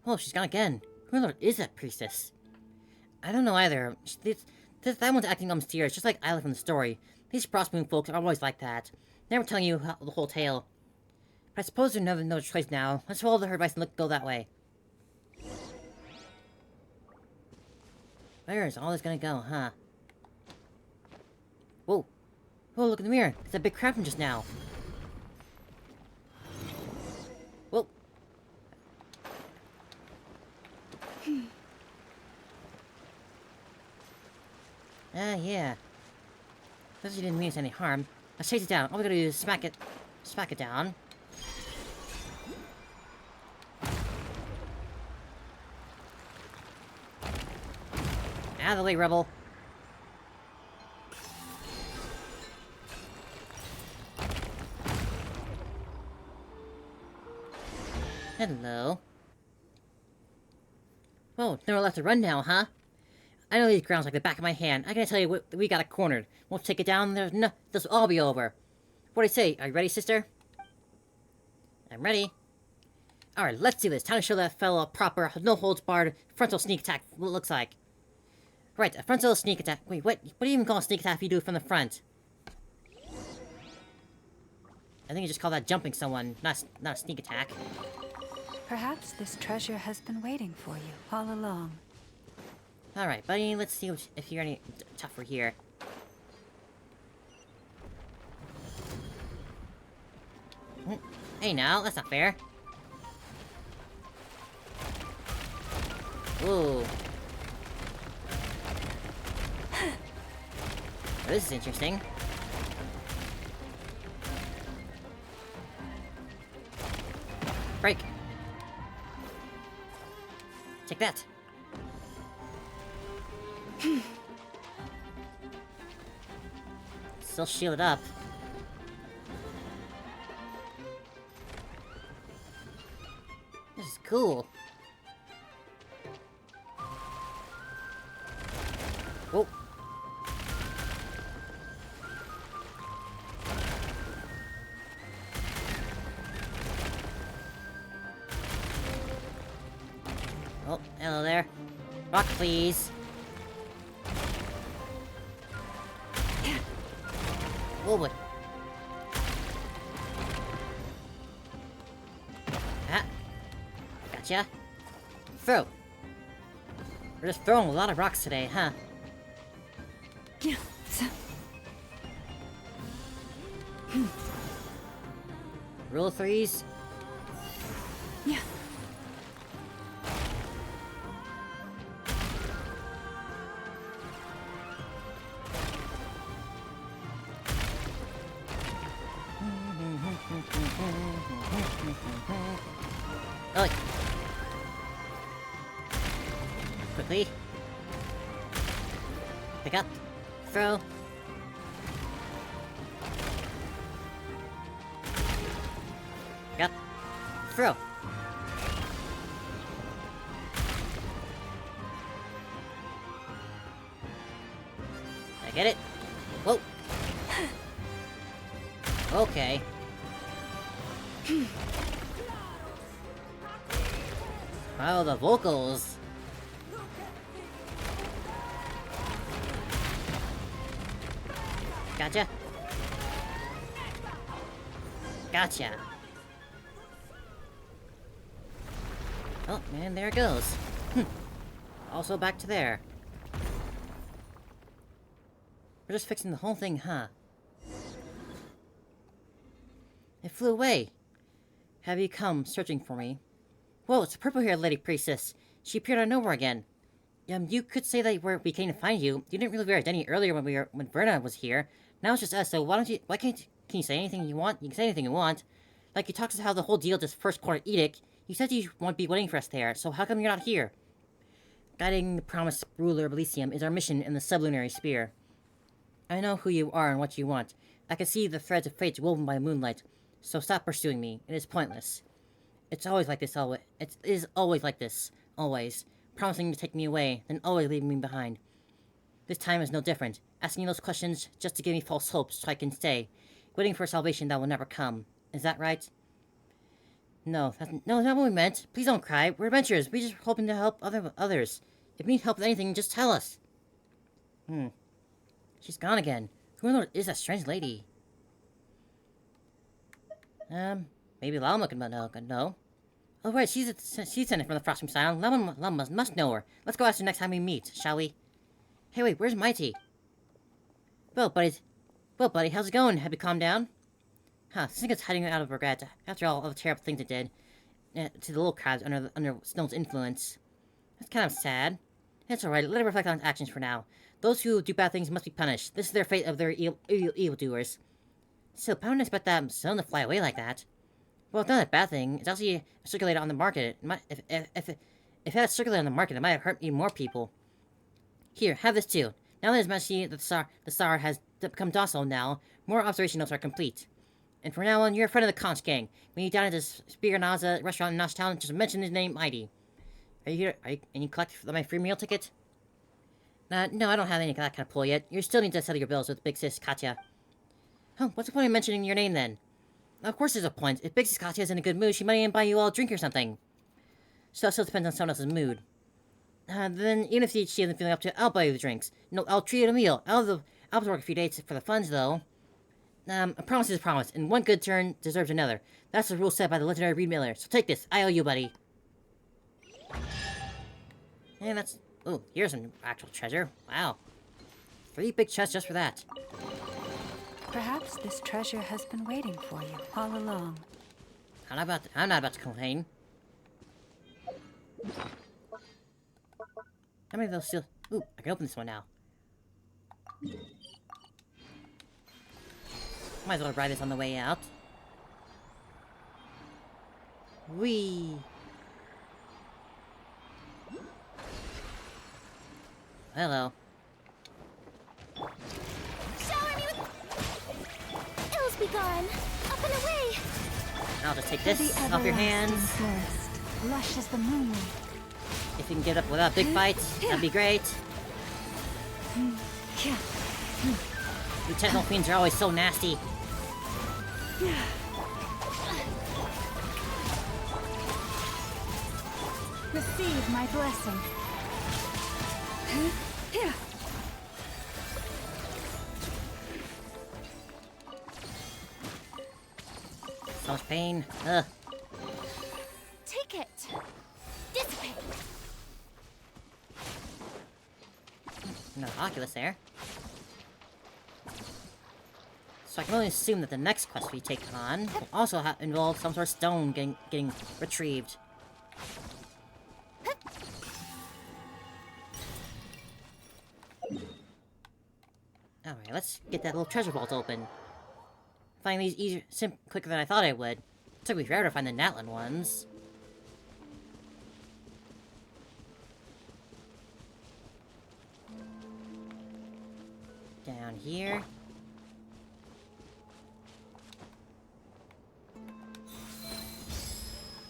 Oh, she's gone again. Who the Lord is that priestess? I don't know either. That one's acting mysterious, just like Isla from the story. These Frostmoon folks are always like that. Never telling you the whole tale. But I suppose there's no choice now. Let's follow her advice and go that way. Where is all this gonna go, huh? Whoa. Whoa, look in the mirror. It's that big crab from just now. Whoa. Yeah. This didn't mean us any harm. Let's chase it down. All we gotta do is smack it down. Out of the way, rebel. Hello. Whoa, nowhere left to run now, huh? I know these grounds like the back of my hand. I can tell you we got it cornered. We'll take it down, this will all be over. What do you say? Are you ready, sister? I'm ready. Alright, let's do this. Time to show that fellow a proper, no-holds-barred frontal sneak attack what it looks like. Right, a frontal sneak attack. Wait, what do you even call a sneak attack if you do it from the front? I think you just call that jumping someone, not a sneak attack. Perhaps this treasure has been waiting for you all along. Alright, buddy, let's see if you're any tougher here. Hey now, that's not fair. Ooh. This is interesting. Break. Take that. Still shielded up. This is cool. Whoa. Oh, hello there. Rock, please. Oh boy. Ah. Gotcha. Throw. We're just throwing a lot of rocks today, huh? Rule of threes. Yeah. Oh. Quickly. Pick up. Throw. Pick up. Throw. Did I get it? Whoa. Okay. Oh, the vocals. Gotcha. Gotcha. Oh, and there it goes. Also back to there. We're just fixing the whole thing, huh? It flew away. Have you come searching for me? Whoa, it's a purple-haired lady priestess. She appeared out of nowhere again. You could say that we came to find you. You didn't really reveal our identity earlier when Verna was here. Now it's just us, so can you say anything you want? You can say anything you want. Like, you talked about how the whole deal this first quarter edict. You said you won't be waiting for us there, so how come you're not here? Guiding the promised ruler of Elysium is our mission in the sublunary sphere. I know who you are and what you want. I can see the threads of fate woven by moonlight, so stop pursuing me. It is pointless. It's always like this, always. It is always like this, always. Promising to take me away, then always leaving me behind. This time is no different. Asking those questions just to give me false hopes so I can stay. Waiting for salvation that will never come. Is that right? No, that's not what we meant. Please don't cry. We're adventurers. We're just hoping to help others. If you need help with anything, just tell us. She's gone again. Who in the world is that strange lady? Maybe Llama could know. Oh, right, she's sent it from the Fragments Island. Llama must know her. Let's go ask her next time we meet, shall we? Hey, wait, where's Mighty? Well, buddy, how's it going? Have you calmed down? Huh, Singa's hiding out of regret after all the terrible things it did to the little crabs under Snow's influence. That's kind of sad. It's alright, let her reflect on its actions for now. Those who do bad things must be punished. This is their fate of their evildoers. Still, I wouldn't expect that stone to fly away like that. Well, it's not a bad thing. It's actually circulated on the market. If it had circulated on the market, it might have hurt even more people. Here, have this too. Now that it's mentioned that the Tsar has become docile now, more observation notes are complete. And from now on, you're a friend of the Conch Gang. When you down at this Spiranaza restaurant in Notchtown, just mention his name, Mighty. Are you here? And you collect my free meal ticket? No, I don't have any of that kind of pull yet. You still need to settle your bills with Big Sis Katya. Huh, what's the point of mentioning your name then? Of course there's a point. If Big Sis Katya's in a good mood, she might even buy you all a drink or something. So it still depends on someone else's mood. Then, even if she isn't feeling up to it, I'll buy you the drinks. No, I'll treat you to a meal. I'll work a few dates for the funds, though. A promise is a promise, and one good turn deserves another. That's the rule set by the legendary Reed Miller. So take this. I owe you, buddy. And that's... Oh, here's some actual treasure. Wow. 3 big chests just for that. Perhaps this treasure has been waiting for you all along. I'm not about to complain. How many of those still... Ooh, I can open this one now. Might as well ride this on the way out. Whee! Hello. Shower me with... Ills be gone. Up and away. I'll just take this off your hands. Forest, lush as the moonlight. If you can get up without big fights, that'd be great. You techno fiends are always so nasty. Receive my blessing. So much pain. Ugh. Take it. Dissipate. No Oculus there. So I can only assume that the next quest we take on will also involve some sort of stone getting retrieved. Alright, let's get that little treasure vault open. Finding these quicker than I thought I would. It took me forever to find the Natlan ones. Down here.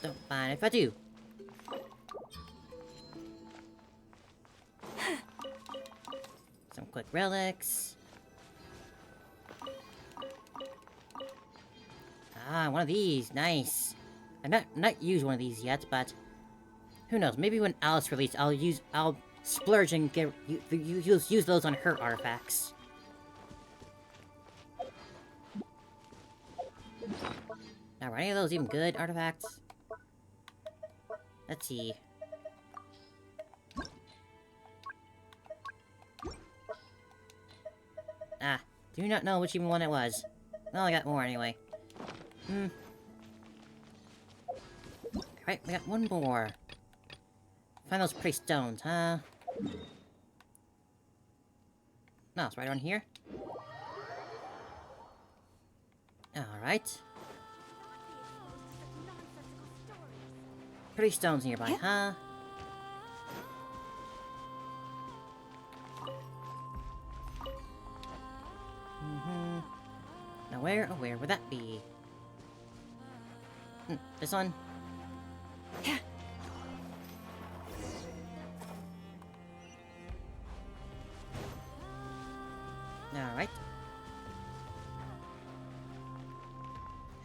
Don't mind if I do. Some quick relics. Ah, one of these. Nice. I've not used one of these yet, but who knows? Maybe when Alice released, I'll splurge and use those on her artifacts. Now, are any of those even good artifacts? Let's see. Ah, do not know which even one it was. Well, I got more anyway. Alright, we got one more. Find those pretty stones, huh? No, it's right on here. Alright. Pretty stones nearby, huh? Now where, oh where would that be? This one? Alright.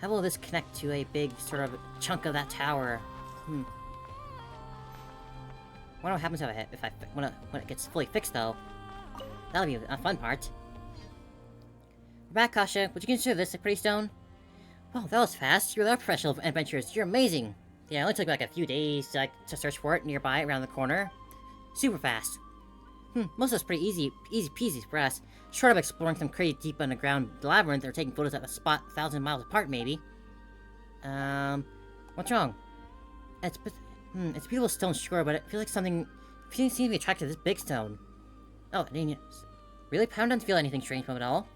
How will this connect to a big sort of chunk of that tower? Wonder what happens when it gets fully fixed though. That'll be a fun part. We're back, Kasha. Would you consider this a pretty stone? Well, that was fast. You're the professional adventurers. You're amazing. Yeah, it only took like a few days to search for it nearby around the corner. Super fast. Most of it's pretty easy peasy for us. Short of exploring some crazy deep underground labyrinth or taking photos at a spot 1,000 miles apart, maybe. What's wrong? It's a beautiful stone, sure, but it feels like something seems to be attracted to this big stone. Oh, I didn't really? I don't feel anything strange from it at all.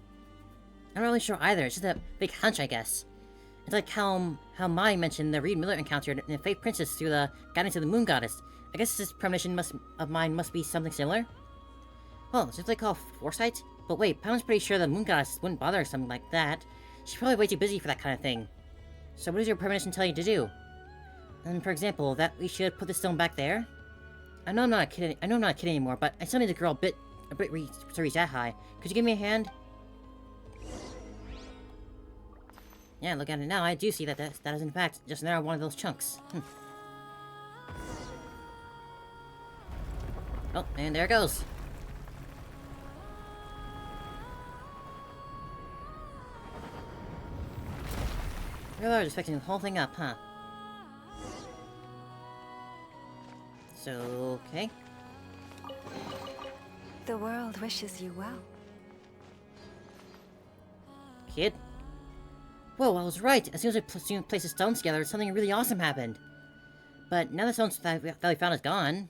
I'm not really sure either. It's just a big hunch, I guess. It's like how Mai mentioned the Reed Miller encountered in the Fate Princess through the guidance of the Moon Goddess. I guess this premonition of mine must be something similar. Well, is it what they call foresight? But wait, Pound's pretty sure the Moon Goddess wouldn't bother with something like that. She's probably way too busy for that kind of thing. So what does your premonition tell you to do? And for example, that we should put the stone back there? I know I'm not a kid anymore, but I still need a girl a bit to reach that high. Could you give me a hand? Yeah, look at it now. I do see that is in fact just now one of those chunks. Oh, and there it goes. Really just fixing the whole thing up, huh? So, okay. The world wishes you well. Kid? Whoa, I was right! As soon as I placed the stones together, something really awesome happened. But now the stones that we found is gone.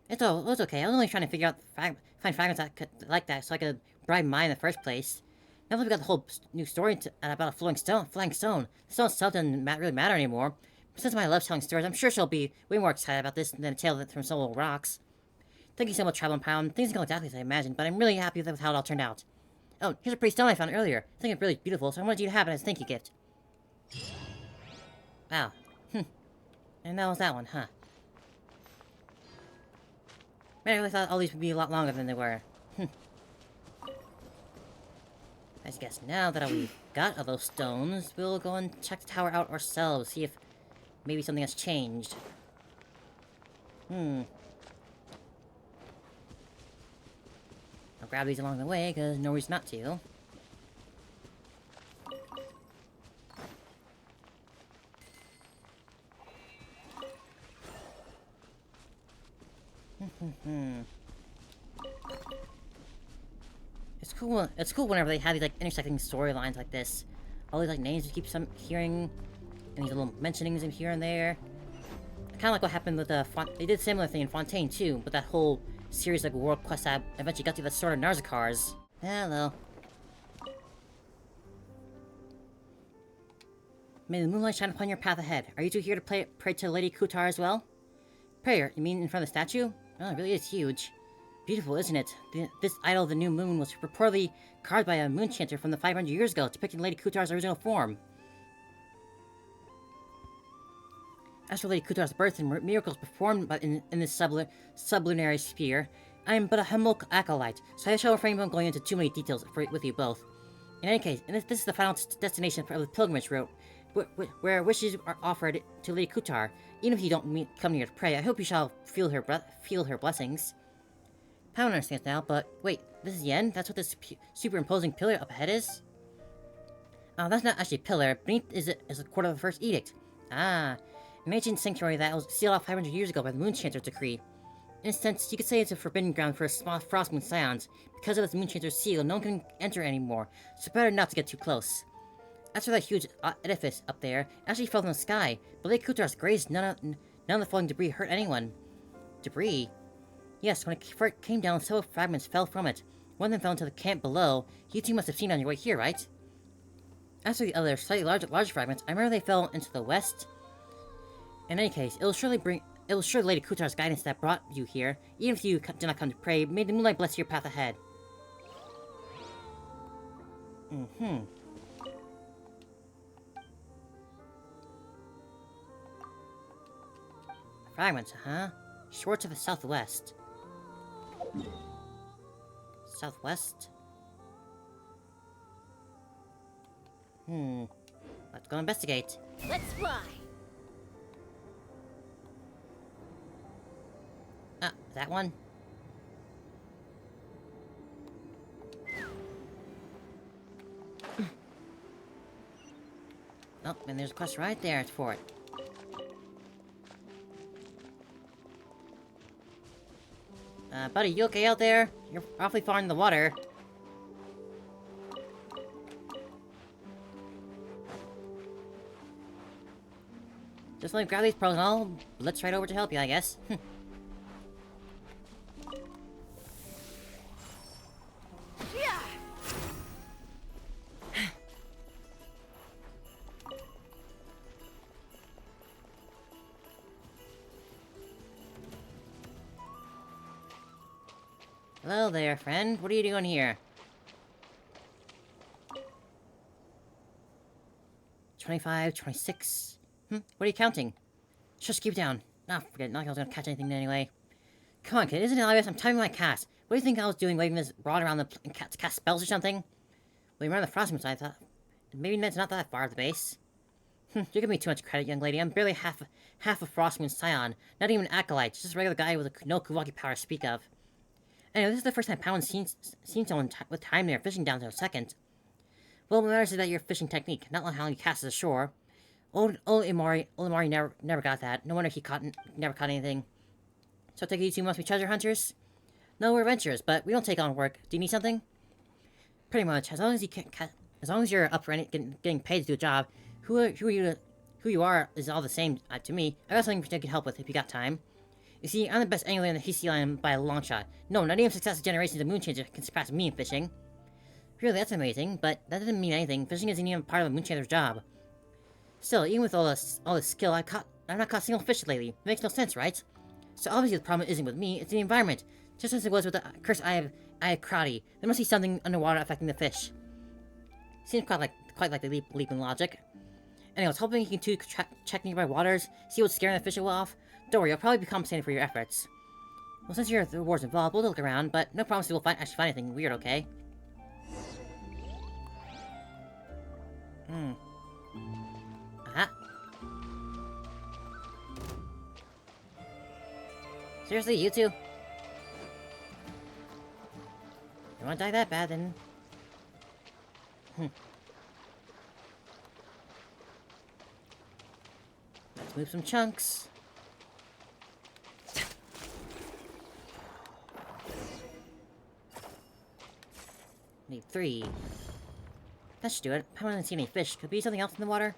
It was okay. I was only trying to figure out find fragments like that so I could bribe mine in the first place. Now that we got the whole new story about a flying stone, the stone itself doesn't really matter anymore. Since my love telling stories, I'm sure she'll be way more excited about this than a tale from some old rocks. Thank you so much, Traveling Pound. Things didn't go exactly as I imagined, but I'm really happy with how it all turned out. Oh, here's a pretty stone I found earlier. I think it's really beautiful, so I wanted you to have it as a thank you gift. Wow. And that was that one, huh? Man, I really thought all these would be a lot longer than they were. I guess now that we've got all those stones, we'll go and check the tower out ourselves, see if maybe something has changed. I'll grab these along the way, because no reason not to. It's cool whenever they have these, like, intersecting storylines like this. All these, like, names you keep hearing, and these little mentionings in here and there. Kind of like what happened with they did a similar thing in Fontaine, too, but that whole series, like, world quest that eventually got to the Sword of Narzacars. Hello. May the moonlight shine upon your path ahead. Are you two here to pray to Lady Kutar as well? Prayer? You mean in front of the statue? Oh, it really is huge. Beautiful, isn't it? This idol of the new moon was reportedly carved by a moon chanter from the 500 years ago, depicting Lady Kutar's original form. As for Lady Kutar's birth and miracles performed in this sublunary sphere, I am but a humble acolyte, so I shall refrain from going into too many details with you both. In any case, this is the final destination of the pilgrimage route, where wishes are offered to Lady Kutar. Even if you don't come here to pray, I hope you shall feel her blessings. Pound understands now, but wait, this is the end? That's what this superimposing pillar up ahead is? Oh, that's not actually a pillar. Beneath is a quarter of the first edict. Ah, an ancient sanctuary that was sealed off 500 years ago by the Moonchanter's decree. In a sense, you could say it's a forbidden ground for small frostmoon scions. Because of this Moonchanter's seal, no one can enter anymore, so better not to get too close. As for that huge edifice up there, it actually fell from the sky, but Lake Kutar's grazed none of the falling debris hurt anyone. Debris? Yes, when it came down, several fragments fell from it. One of them fell into the camp below. You two must have seen on your way here, right? As for the other, slightly larger fragments, I remember they fell into the west. In any case, it will surely Lady Kutar's guidance that brought you here, even if you did not come to pray. May the moonlight bless your path ahead. Fragments, huh? Shore to the southwest. Southwest? Let's go investigate. Let's fly! Ah, that one? Oh, and there's a quest right there for it. Buddy, you okay out there? You're awfully far in the water. Just let me grab these pearls and I'll let's right over to help you, I guess. Hello there, friend. What are you doing here? 25, 26. What are you counting? Just keep down. Nah, forget it. Not like I was gonna catch anything anyway. Come on, kid. Isn't it obvious? I'm timing my cast. What do you think I was doing waving this rod around to cast spells or something? Well, you remember the Frostmoon side, I thought. Maybe it's not that far at the base. You're giving me too much credit, young lady. I'm barely half a Frostmoon scion. Not even an acolyte. Just a regular guy with no Kuwaki power to speak of. Anyway, this is the first time Pound's seen someone with time there fishing down to a second. Well, what matters is that your fishing technique, not how you cast it ashore. Old Imari never got that. No wonder he never caught anything. So I take it you two must be treasure hunters? No, we're adventurers, but we don't take on work. Do you need something? Pretty much. As long as you're up for getting paid to do a job, who you are is all the same to me. I got something I can help with if you got time. You see, I'm the best angler in the Hisey Island by a long shot. No, not even successive generations of Moonchanger can surpass me in fishing. Really, that's amazing, but that doesn't mean anything. Fishing isn't even part of a Moonchanter's job. Still, even with all this skill, I've not caught a single fish lately. It makes no sense, right? So obviously the problem isn't with me, it's the environment. Just as it was with the cursed eye of Crowdy. There must be something underwater affecting the fish. Seems quite like the leap in logic. Anyway, I was hoping you two could check nearby waters, see what's scaring the fish off. Don't worry, I'll probably be compensated for your efforts. Well, since your reward's involved, we'll look around, but no promise we'll actually find anything weird, okay? Aha. Seriously, you two? You wanna die that bad, then... Let's move some chunks. Need 3. That should do it. I haven't seen any fish. Could be something else in the water?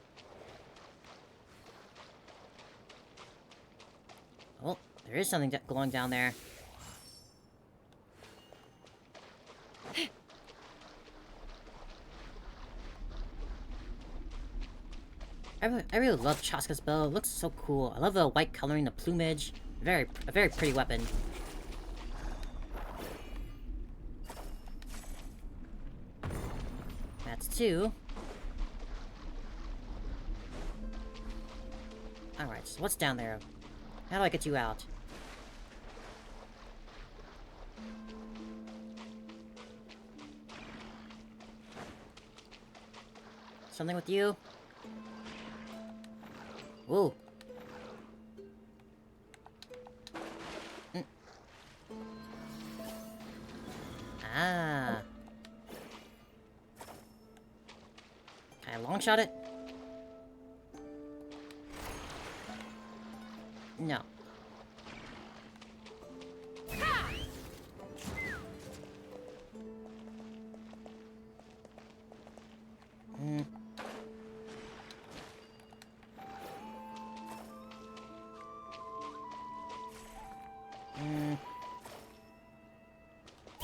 Oh, there is something glowing down there. I really love Chaska's bow. It looks so cool. I love the white coloring, the plumage. A very pretty weapon. That's 2. Alright, so what's down there? How do I get you out? Something with you? Whoa. Ah. Can I long shot it? No. Hmm. Hmm.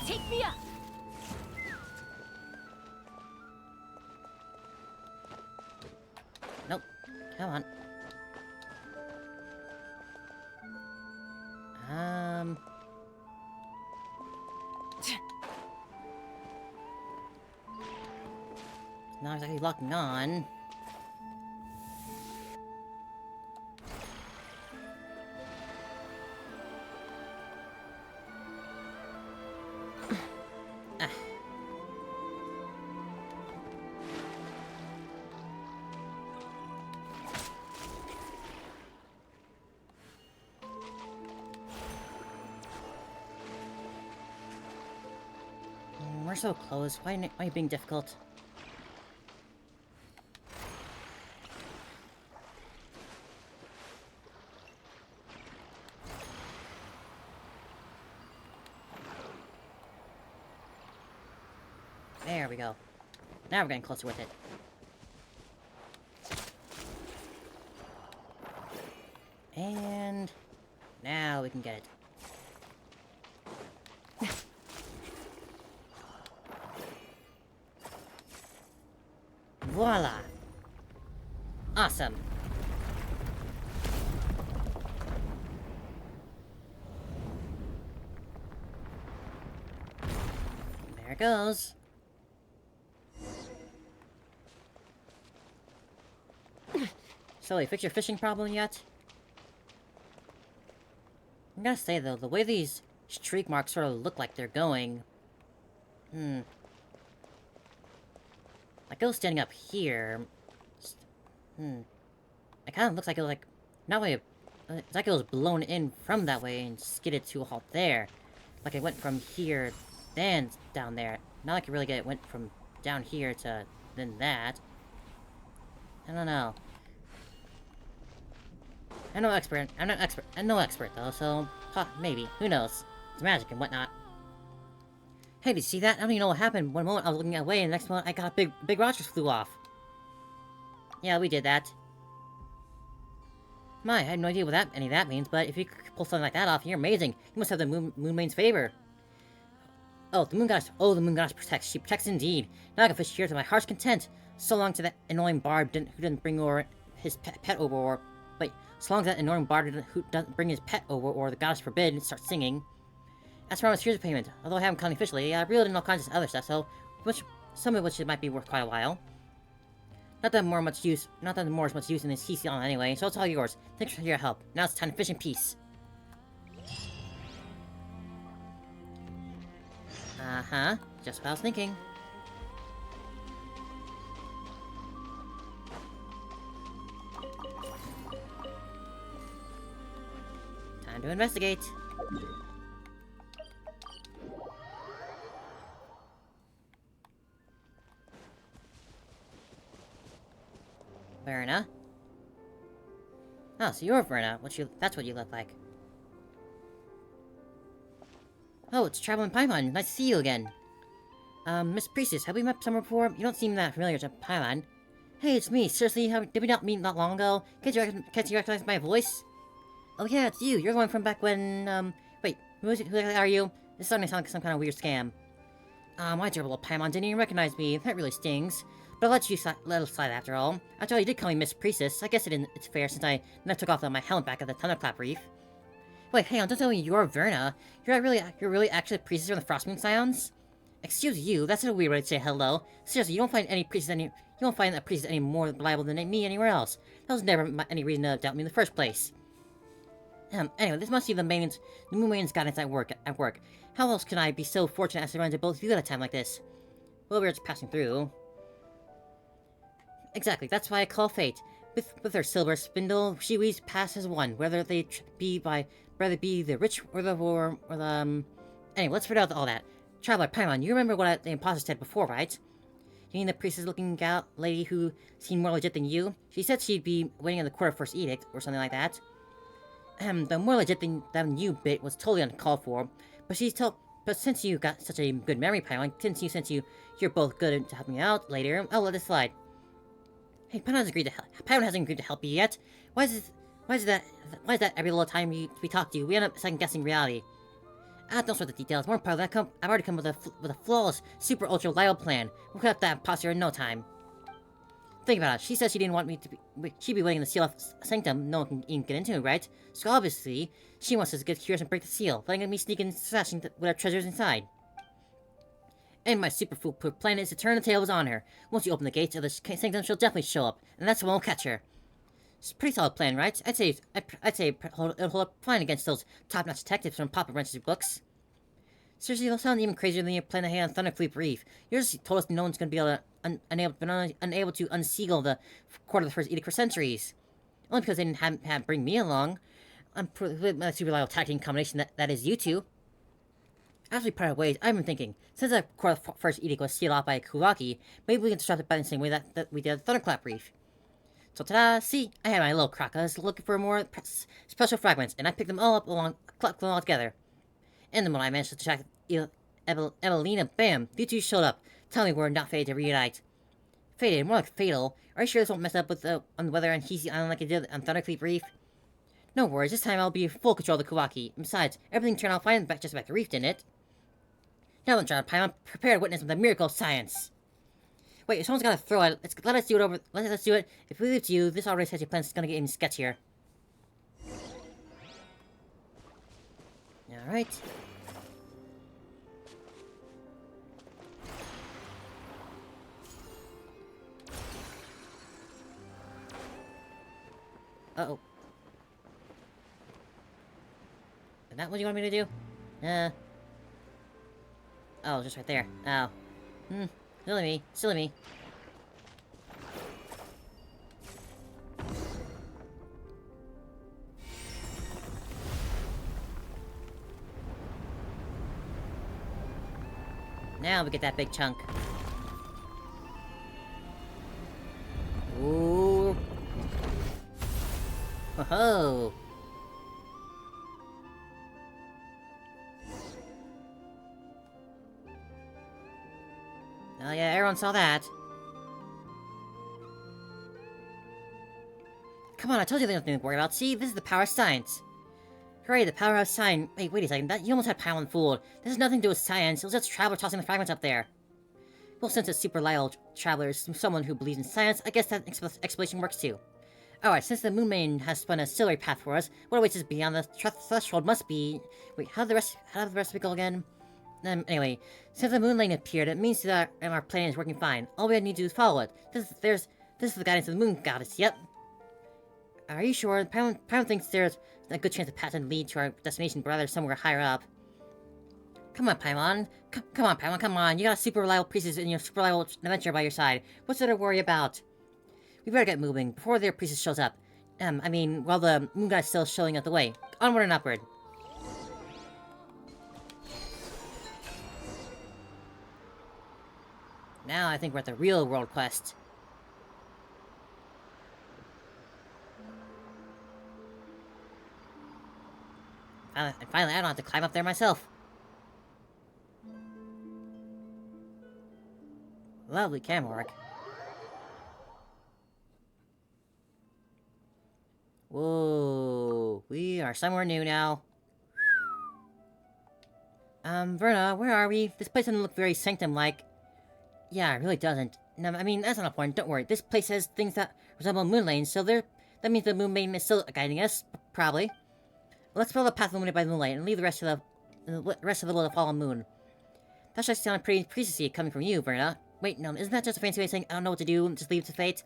Take me up! Nope. Come on. Not exactly locking on. Ah. We're so close. Why are you being difficult? There we go. Now we're getting closer with it. And now we can get it. Voila! Awesome! There it goes. So, you fix your fishing problem yet? I gotta say though, the way these streak marks sort of look like they're going... Like it was standing up here... It kind of looks like it was like... Not like it's like it was blown in from that way and skidded to a halt there. Like it went from here, then down there. Not like it really it went from down here to then that. I don't know. I'm no expert. I'm no expert though, so maybe. Who knows? It's magic and whatnot. Hey, did you see that? I don't even know what happened. One moment I was looking away, and the next moment I got a big rock just flew off. Yeah, we did that. My, I have no idea what any of that means, but if you could pull something like that off, you're amazing. You must have the moon maid's favor. Oh, the moon goddess. Oh, the moon goddess protects. She protects indeed. Now I can fish here to my heart's content. So long to that annoying bard who didn't bring over his pet over, or wait. So long as that annoying bard who doesn't bring his pet over, or the goddess forbid, and start singing. As for my here's a payment. Although I haven't counted officially, I reeled in all kinds of other stuff, so some of which might be worth quite a while. Not that more is much use in this CC on anyway, so it's all yours. Thanks for your help. Now it's time to fish in peace. Uh-huh. Just what I was thinking. Time to investigate. Verna? Oh, so you're Verna. That's what you look like. Oh, it's Traveling Paimon. Nice to see you again. Miss Priestess, have we met somewhere before? You don't seem that familiar to Paimon. Hey, it's me. Seriously, did we not meet not long ago? Can't you recognize my voice? Oh yeah, it's you. You're the one from back when, wait, who are you? This is starting to sound like some kind of weird scam. My dear little Paimon didn't even recognize me. That really stings. But I'll let you let it slide after all. After all, you did call me Miss Priestess. I guess it's fair since I took off my helmet back at the Thunderclap Reef. Wait, hang on, don't tell me you're Verna. You're really actually a priestess from the Frostmoon Scions? Excuse you, that's a weird way to say hello. Seriously, you don't find a priestess any more reliable than me anywhere else. That was never any reason to doubt me in the first place. Anyway, this must be the Moon Maiden's guidance at work. How else can I be so fortunate as to run into both of you at a time like this? Well, we were just passing through. Exactly, that's why I call fate. With her silver spindle, she weaves past as one, whether they be the rich or the. Anyway, let's forget out all that. Traveler Paimon, you remember what the imposter said before, right? You mean the priestess-looking gal lady who seemed more legit than you? She said she'd be waiting on the court of first edict, or something like that. The more legit than you bit was totally uncalled for, but since you got such a good memory, Paimon, since you're both good at helping me out later, I'll let it slide. Hey, Paimon hasn't agreed to help you yet. Why is that every little time we talk to you, we end up second-guessing reality? Don't sort the details. More part of that, I've already come with a flawless, super ultra reliable plan. We'll cut that posture in no time. Think about it. She said she didn't want me to be. She'd be waiting to seal off sanctum no one can even get into, right? So obviously, she wants us to get curious and break the seal, letting me sneak in, slashing with our treasures inside. And my super foolproof plan is to turn the tables on her. Once you open the gates of the sanctum, she'll definitely show up, and that's when we'll catch her. It's a pretty solid plan, right? I'd say it'll hold up fine against those top-notch detectives from Papa Wrench's books. Seriously, it'll sound even crazier than your plan to hang on Thunderfleet Reef. You just told us no one's going to be able to unable to unseal the Court of the First Edict for centuries. Only because they didn't have bring me along. I'm with my super reliable tactic combination that is you two. As we part ways, I've been thinking, since the Court of the First Edict was sealed off by Kuraki, maybe we can disrupt it by the same way that we did Thunderclap Reef. So ta-da! See, I had my little crocas looking for more special fragments, and I picked them all up collected them all together. And then when I managed to track Evelina, bam! You two showed up. Tell me we're not fated to reunite. Fated? More like fatal. Are you sure this won't mess up with on the weather on Hisi Island like it did on Thundercleap Reef? No worries, this time I'll be in full control of the Kawaki. Besides, everything turned out fine just back the reef, didn't it? Now then, John, I'm prepared to witness the miracle of science. Wait, if someone's gotta throw it, let us do it over. Let's do it. If we leave it to you, this already sketchy plan is gonna get even sketchier. Alright. Uh-oh. Is that what you want me to do? Oh, just right there. Oh. Silly me. Now we get that big chunk. Ooh. Ho-ho! Oh yeah, everyone saw that. Come on, I told you there's nothing to worry about. See, this is the power of science. Hooray, the power of science. Wait a second, you almost had Paimon fooled. This has nothing to do with science, it was just Traveler tossing the fragments up there. Well, since it's super reliable Traveler is someone who believes in science, I guess that explanation works too. Alright, since the Moon Maiden has spun a silvery path for us, what awaits us beyond the threshold must be... Wait, how did the rest of it go again? Anyway, since the Moon Lane appeared, it means that our plan is working fine. All we need to do is follow it. This is the guidance of the Moon Goddess, yep. Are you sure? Paimon thinks there's a good chance the path can lead to our destination, but rather somewhere higher up. Come on, Paimon. Come on, Paimon, come on. You got a super reliable priestess and your super reliable adventurer by your side. What's there to worry about? We better get moving, before their priestess shows up. While the Moon God's still showing us the way. Onward and upward. Now I think we're at the real world quest. And finally, I don't have to climb up there myself. Lovely camera work. Whoa, we are somewhere new now. Verna, where are we? This place doesn't look very sanctum-like. Yeah, it really doesn't. No, that's not important, don't worry. This place has things that resemble moon lanes, so that means the Moon Maiden is still guiding us, probably. Let's follow the path illuminated by the moonlight and leave the rest of the fallen moon. That should sound pretty priestessy coming from you, Verna. Wait, no, isn't that just a fancy way of saying I don't know what to do and just leave it to fate?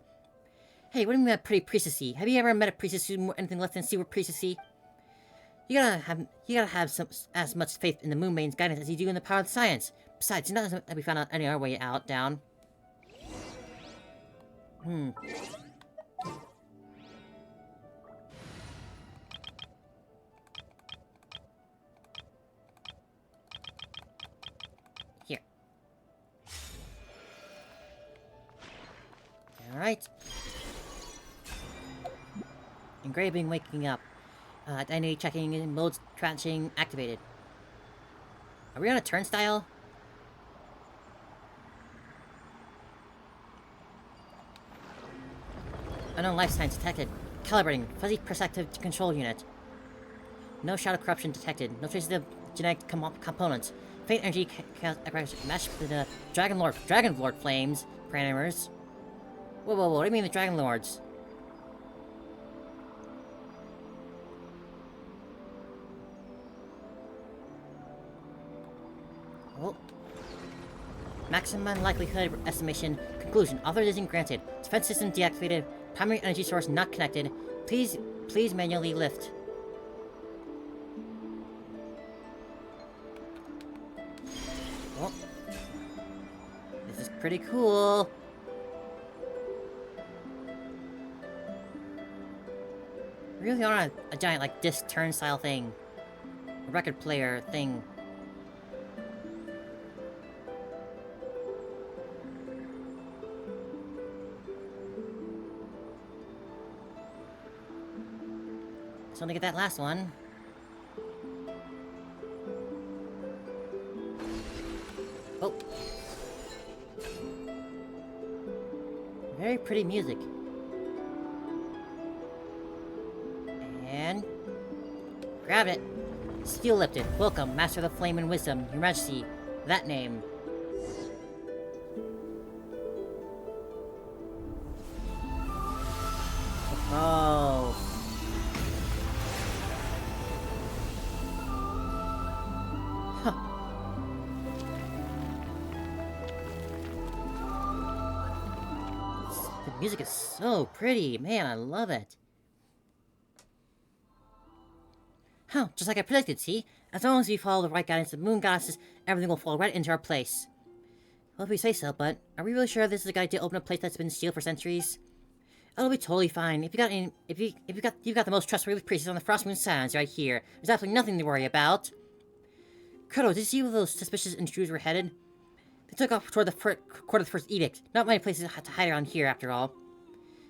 Hey, what do you mean by pretty priestessy? Have you ever met a priestess who's anything less than super priestessy? You gotta have as much faith in the Moon Maiden's guidance as you do in the power of science. Besides, it's not that we found out any other way down. Here. Alright. Engraving waking up. Identity checking and modes trashing activated. Are we on a turnstile? Unknown life signs detected. Calibrating. Fuzzy perspective control unit. No shadow corruption detected. No traces of genetic components. Faint energy mesh with the Dragon Lord flames parameters. Whoa, whoa, whoa, what do you mean the Dragon Lords? Oh. Maximum likelihood estimation. Conclusion. Authorization granted. Defense system deactivated. Primary energy source not connected. Please manually lift. Oh. This is pretty cool. Really on a giant, like, disc turnstile thing. A record player thing. Just want to get that last one. Oh. Very pretty music. And... grab it. Steel lifted. Welcome, Master of the Flame and Wisdom, Your Majesty. That name. Oh. Huh. The music is so pretty. Man, I love it. Huh, just like I predicted, see? As long as we follow the right guidance of Moon Goddesses, everything will fall right into our place. Well, if we say so, but are we really sure this is a guide to open a place that's been sealed for centuries? It'll be totally fine. If you've got the most trustworthy priestess on the Frostmoon Sands right here. There's absolutely nothing to worry about. Kurto, did you see where those suspicious intruders were headed? They took off toward the court of the First Edict. Not many places to hide around here, after all.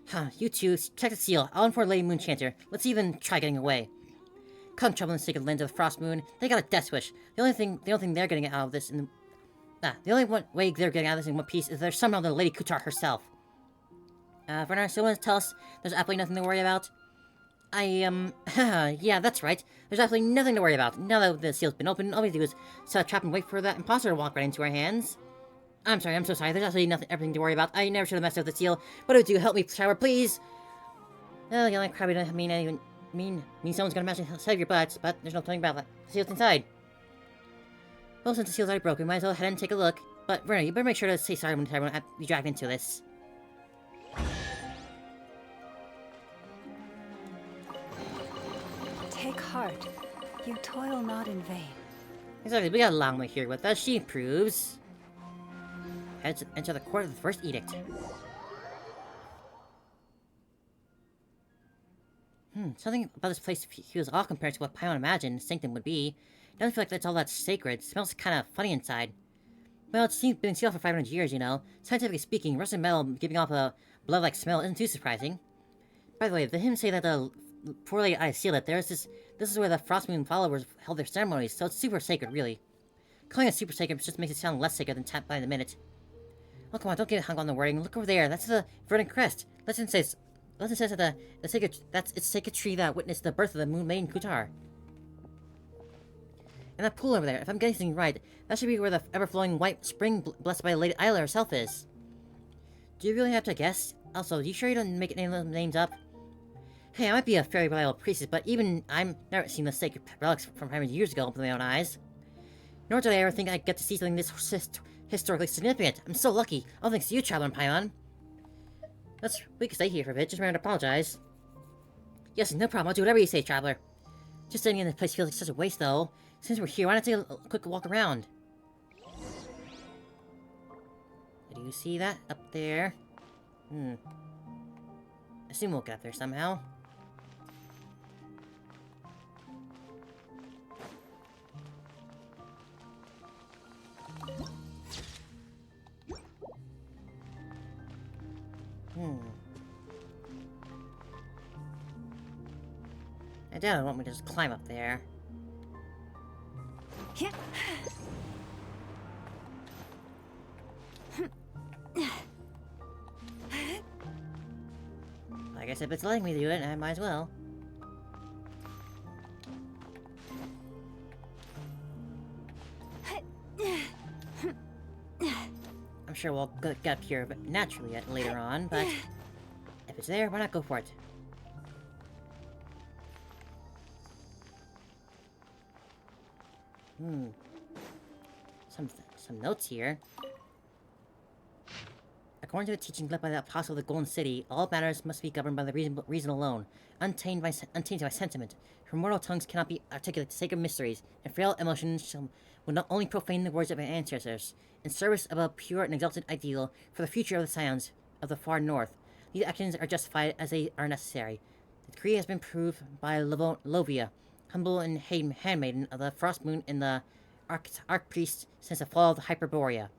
Huh, you two, check the seal. I'll inform Lady Moonchanter. Let's even try getting away. Come trouble in the sacred lands of the Frost Moon. They got a death wish. The only thing they're getting out of this the only way they're getting out of this in one piece is there's somehow the Lady Kutar herself. Werner, so you want to tell us there's absolutely nothing to worry about? Yeah, that's right. There's absolutely nothing to worry about. Now that the seal's been opened, all we do is set a trap and wait for that imposter to walk right into our hands. I'm so sorry. There's absolutely everything to worry about. I never should have messed up the seal. What do I do? Help me, shower, please! Oh, the only crabby doesn't mean someone's gonna magically save your butts, but there's no telling about that. The seal's inside. Well, since the seal's already broken, we might as well head and take a look. But, Werner, you better make sure to say sorry when you dragged into this. Take heart. You toil not in vain. Exactly, we got a long way here with us, she proves. Head to enter the court of the First Edict. Something about this place feels off compared to what Paimon imagined Sanctum would be. It doesn't feel like that's all that sacred. It smells kind of funny inside. Well, it's been sealed for 500 years, you know. Scientifically speaking, rusted metal giving off a blood-like smell isn't too surprising. By the way, the hymns say that the poorly I seal it. This is where the Frostmoon followers held their ceremonies, so it's super sacred, really. Calling it super sacred just makes it sound less sacred than tapped by the minute. Oh, come on, don't get hung on the wording. Look over there. That's the verdant crest. Legend says that it's sacred tree that witnessed the birth of the Moon Maiden Kutar. And that pool over there, if I'm getting things right, that should be where the ever-flowing white spring blessed by Lady Isla herself is. Do you really have to guess? Also, you sure you don't make any of those names up? Hey, I might be a very reliable priestess, but even I've never seen the sacred relics from 500 years ago with my own eyes. Nor did I ever think I'd get to see something this historically significant. I'm so lucky. All thanks to you, Traveler and Paimon. We can stay here for a bit. Just remember to apologize. Yes, no problem. I'll do whatever you say, Traveler. Just staying in this place feels like such a waste, though. Since we're here, why not take a quick walk around? Do you see that? Up there? I assume we'll get up there somehow. I doubt it want me to just climb up there. Yeah. I guess if it's letting me do it, I might as well. I'm sure we'll get up here naturally later on, but if it's there, why not go for it? Some notes here. According to the teaching led by the Apostle of the Golden City, all matters must be governed by the reason alone, untainted by sentiment. For mortal tongues cannot be articulate the sacred mysteries, and frail emotions will not only profane the words of our ancestors, in service of a pure and exalted ideal for the future of the Scions of the far north. These actions are justified as they are necessary. The decree has been proved by Lovia, humble and handmaiden of the Frost Moon and the Archpriest since the fall of the Hyperborea.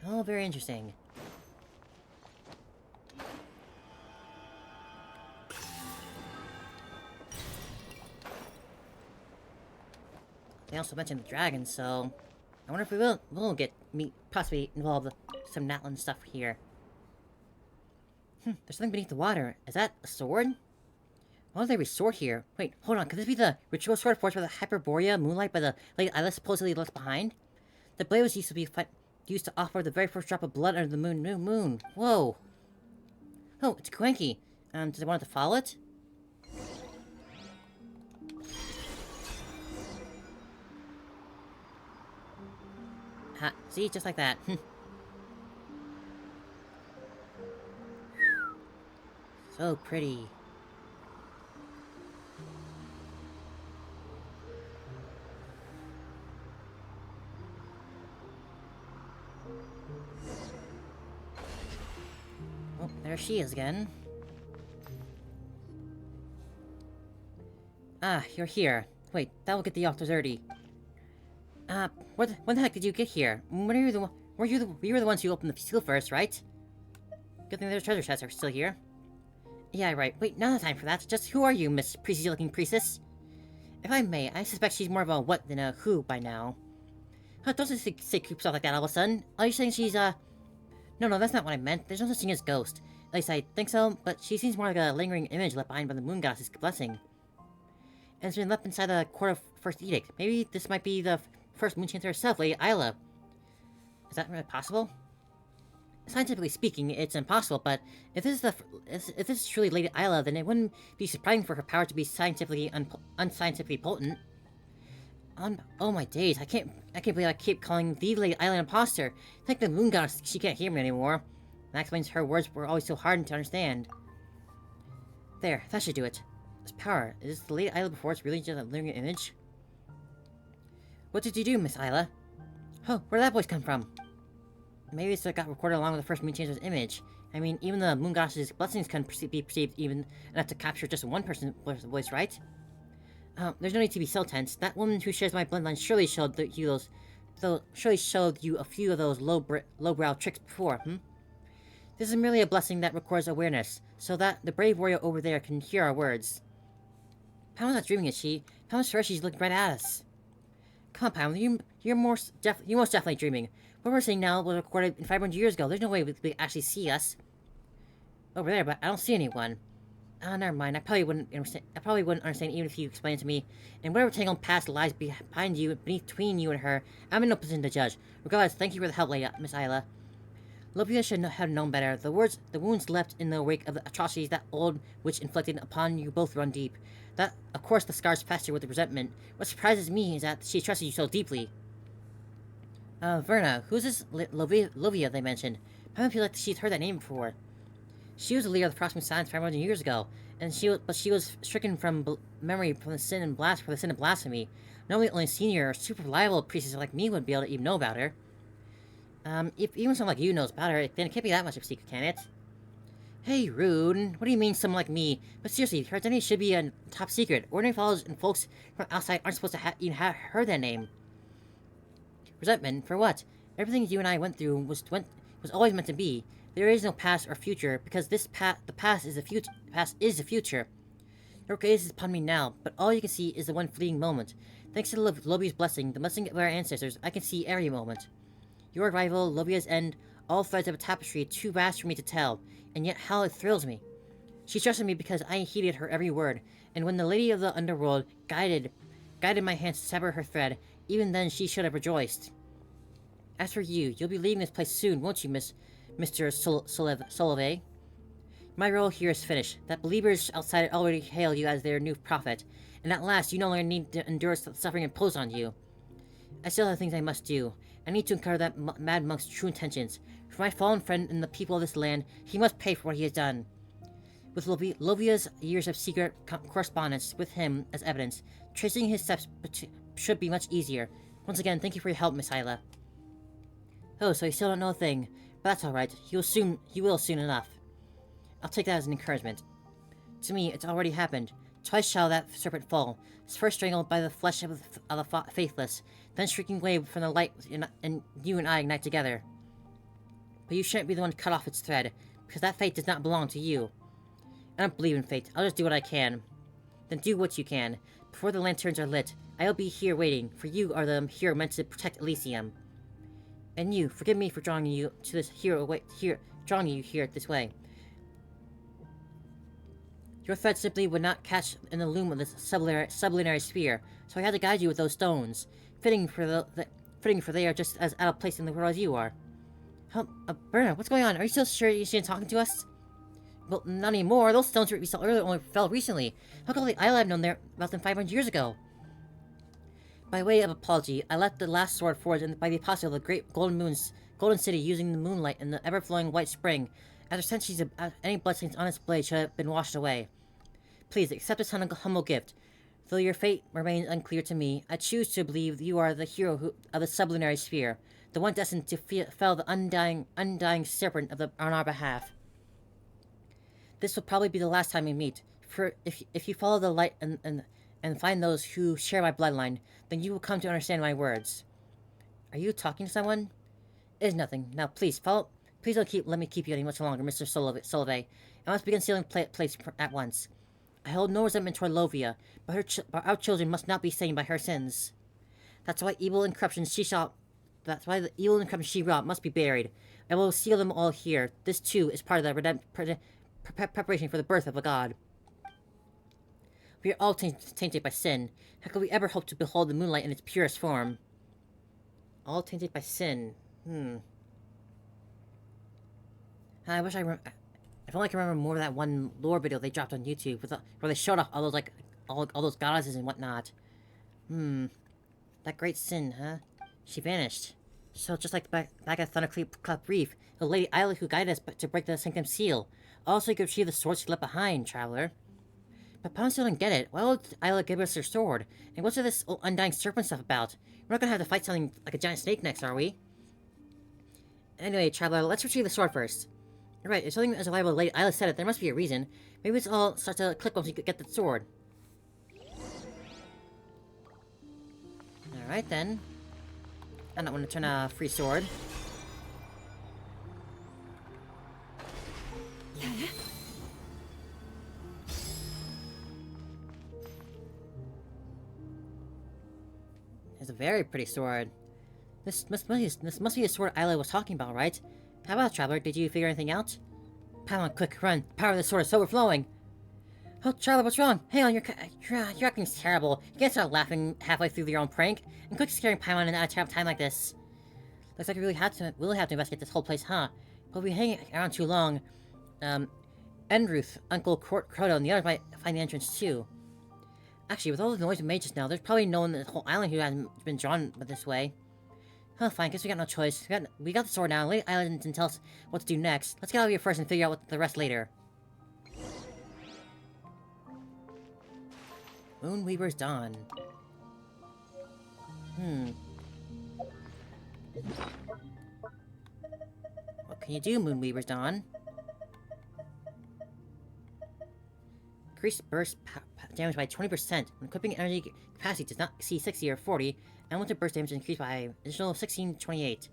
Oh, very interesting. They also mentioned the dragon, so I wonder if we will possibly involved with some Natlan stuff here. There's something beneath the water. Is that a sword? Why do they resort here? Wait, hold on. Could this be the ritual sword forged by the Hyperborea moonlight by the late Isla supposedly left behind? The blade was used to offer the very first drop of blood under the moon. Whoa. Oh, it's Cranky. Does I want to follow it? Ha, see? Just like that. So pretty. Oh, there she is again. Ah, you're here. Wait, that will get the off dirty. When the heck did you get here? When are you you were the ones who opened the seal first, right? Good thing their treasure chests are still here. Yeah, right. Wait, none of the time for that. Just who are you, Miss Priesty-looking priestess? If I may, I suspect she's more of a what than a who by now. Huh, don't say creeps off like that all of a sudden. Are you saying she's, No, that's not what I meant. There's no such thing as ghost. At least I think so, but she seems more like a lingering image left behind by the moon goddess's blessing. And it's been left inside the court of First Edict. Maybe this might be the first moon chancer herself, Lady Isla. Is that really possible? Scientifically speaking, it's impossible, but if this is truly Lady Isla, then it wouldn't be surprising for her power to be scientifically unscientifically potent. Oh my days, I can't believe I keep calling the Lady Isla an imposter. I think the moon goddess, she can't hear me anymore. That explains her words were always so hard to understand. There, that should do it. This power, is this the Lady Isla before it's really just a living image? What did you do, Miss Isla? Oh, where did that voice come from? Maybe it got recorded along with the first moon changer's image. I mean, even the moon goddess's blessings can be perceived even enough to capture just one person's voice, right? There's no need to be so tense. That woman who shares my bloodline surely showed you a few of those lowbrow tricks before, This is merely a blessing that requires awareness, so that the brave warrior over there can hear our words. Pamela's not dreaming, is she? Pamela's sure she's looking right at us. Come on, Pamela, you're most definitely dreaming. What we're saying now was recorded 500 years ago. There's no way we actually see us. Over there, but I don't see anyone. Ah, never mind. I probably wouldn't understand even if you explained it to me. And whatever tangled past lies behind you, between you and her, I'm in no position to judge. Regardless, thank you for the help, Miss Isla. Lovia should have known better. The wounds left in the wake of the atrocities that old witch inflicted upon you both run deep. That, of course, the scars fester with the resentment. What surprises me is that she trusted you so deeply. Verna, who's this Lovia they mentioned? I feel like she's heard that name before. She was the leader of the Fragments 500 years ago, and she was stricken from memory for the sin of blasphemy. Normally, only a senior or super reliable priestess like me would be able to even know about her. If even someone like you knows about her, then it can't be that much of a secret, can it? Hey, rude. What do you mean, someone like me? But seriously, her identity should be a top secret. Ordinary followers and folks from outside aren't supposed to even have heard that name. Resentment? For what? Everything you and I went through was always meant to be. There is no past or future, because the past is the future. Past is the future. Your gaze is upon me now, but all you can see is the one fleeting moment. Thanks to Lobia's blessing, the blessing of our ancestors, I can see every moment. Your arrival, Lobia's end, all threads of a tapestry too vast for me to tell, and yet how it thrills me. She trusted me because I heeded her every word, and when the lady of the underworld guided my hands to sever her thread, even then she should have rejoiced. As for you, you'll be leaving this place soon, won't you, Mr. Solove? My role here is finished. That believers outside already hail you as their new prophet, and at last you no longer need to endure the suffering imposed on you. I still have things I must do. I need to uncover that mad monk's true intentions. For my fallen friend and the people of this land, he must pay for what he has done. With Lovia's years of secret correspondence with him as evidence, tracing his steps should be much easier. Once again, thank you for your help, Miss Hyla. Oh, so you still don't know a thing. But that's alright. He will soon enough. I'll take that as an encouragement. To me, it's already happened. Twice shall that serpent fall, first strangled by the flesh of the faithless, then shrieking away from the light, and you and I ignite together. But you shouldn't be the one to cut off its thread, because that fate does not belong to you. I don't believe in fate. I'll just do what I can. Then do what you can. Before the lanterns are lit, I'll be here waiting, for you are the hero meant to protect Elysium. And you, forgive me for drawing you to this drawing you here this way. Your thread simply would not catch in the loom of this sublunary sphere, so I had to guide you with those stones, fitting for they are just as out of place in the world as you are. Berna, what's going on? Are you still sure you shouldn't talking to us? Well, not anymore. Those stones we saw earlier only fell recently. How could the Isle have known about them 500 years ago? By way of apology, I left the last sword forged by the apostle of the great golden city using the moonlight in the ever-flowing white spring. After centuries, any bloodstains on its blade should have been washed away. Please, accept this humble gift. Though your fate remains unclear to me, I choose to believe you are the hero of the sublunary sphere, the one destined to fell the undying serpent on our behalf. This will probably be the last time we meet, for if you follow the light and find those who share my bloodline, then you will come to understand my words. Are you talking to someone? It is nothing. Now, please, follow. Please don't let me keep you any much longer, Mr. Solove. I must begin sealing plates at once. I hold no resentment toward Lovia, but our children must not be stained by her sins. That's why the evil and corruption she wrought must be buried. I will seal them all here. This, too, is part of the preparation for the birth of a god. We are all tainted by sin. How could we ever hope to behold the moonlight in its purest form? All tainted by sin. I wish if only I could remember more of that one lore video they dropped on YouTube where they showed off all those all those goddesses and whatnot. That great sin, huh? She vanished. So just like back at Thunderclap Reef, the Lady Isla who guided us to break the Sanctum Seal. Also, you could retrieve the sword she left behind, traveler. But Pawn still didn't get it. Why would Isla give us her sword? And what's this undying serpent stuff about? We're not gonna have to fight something like a giant snake next, are we? Anyway, traveler, let's retrieve the sword first. Right, if something as reliable as Lady Isla said it, there must be a reason. Maybe it's all starts to click once we get the sword. Alright then. I'm not going to turn a free sword. It's a very pretty sword. This must be the sword Isla was talking about, right? How about, traveler? Did you figure anything out? Paimon, quick, run! The power of this sword is overflowing! Oh, traveler, what's wrong? Hang on, your acting's terrible. You can't start laughing halfway through your own prank. And quick scaring Paimon in a time like this. Looks like we really have to investigate this whole place, huh? But if we hang around too long, Enruth, Uncle Croto, and the others might find the entrance too. Actually, with all the noise we made just now, there's probably no one in the whole island who hasn't been drawn this way. Oh, fine, guess we got no choice. We got the sword now. Lady Island didn't tell us what to do next. Let's get out of here first and figure out the rest later. Moonweaver's Dawn. What can you do, Moonweaver's Dawn? Increased burst damage by 20%. When equipping energy capacity does not exceed 60 or 40, unlimited burst damage increased by additional 16 to 28.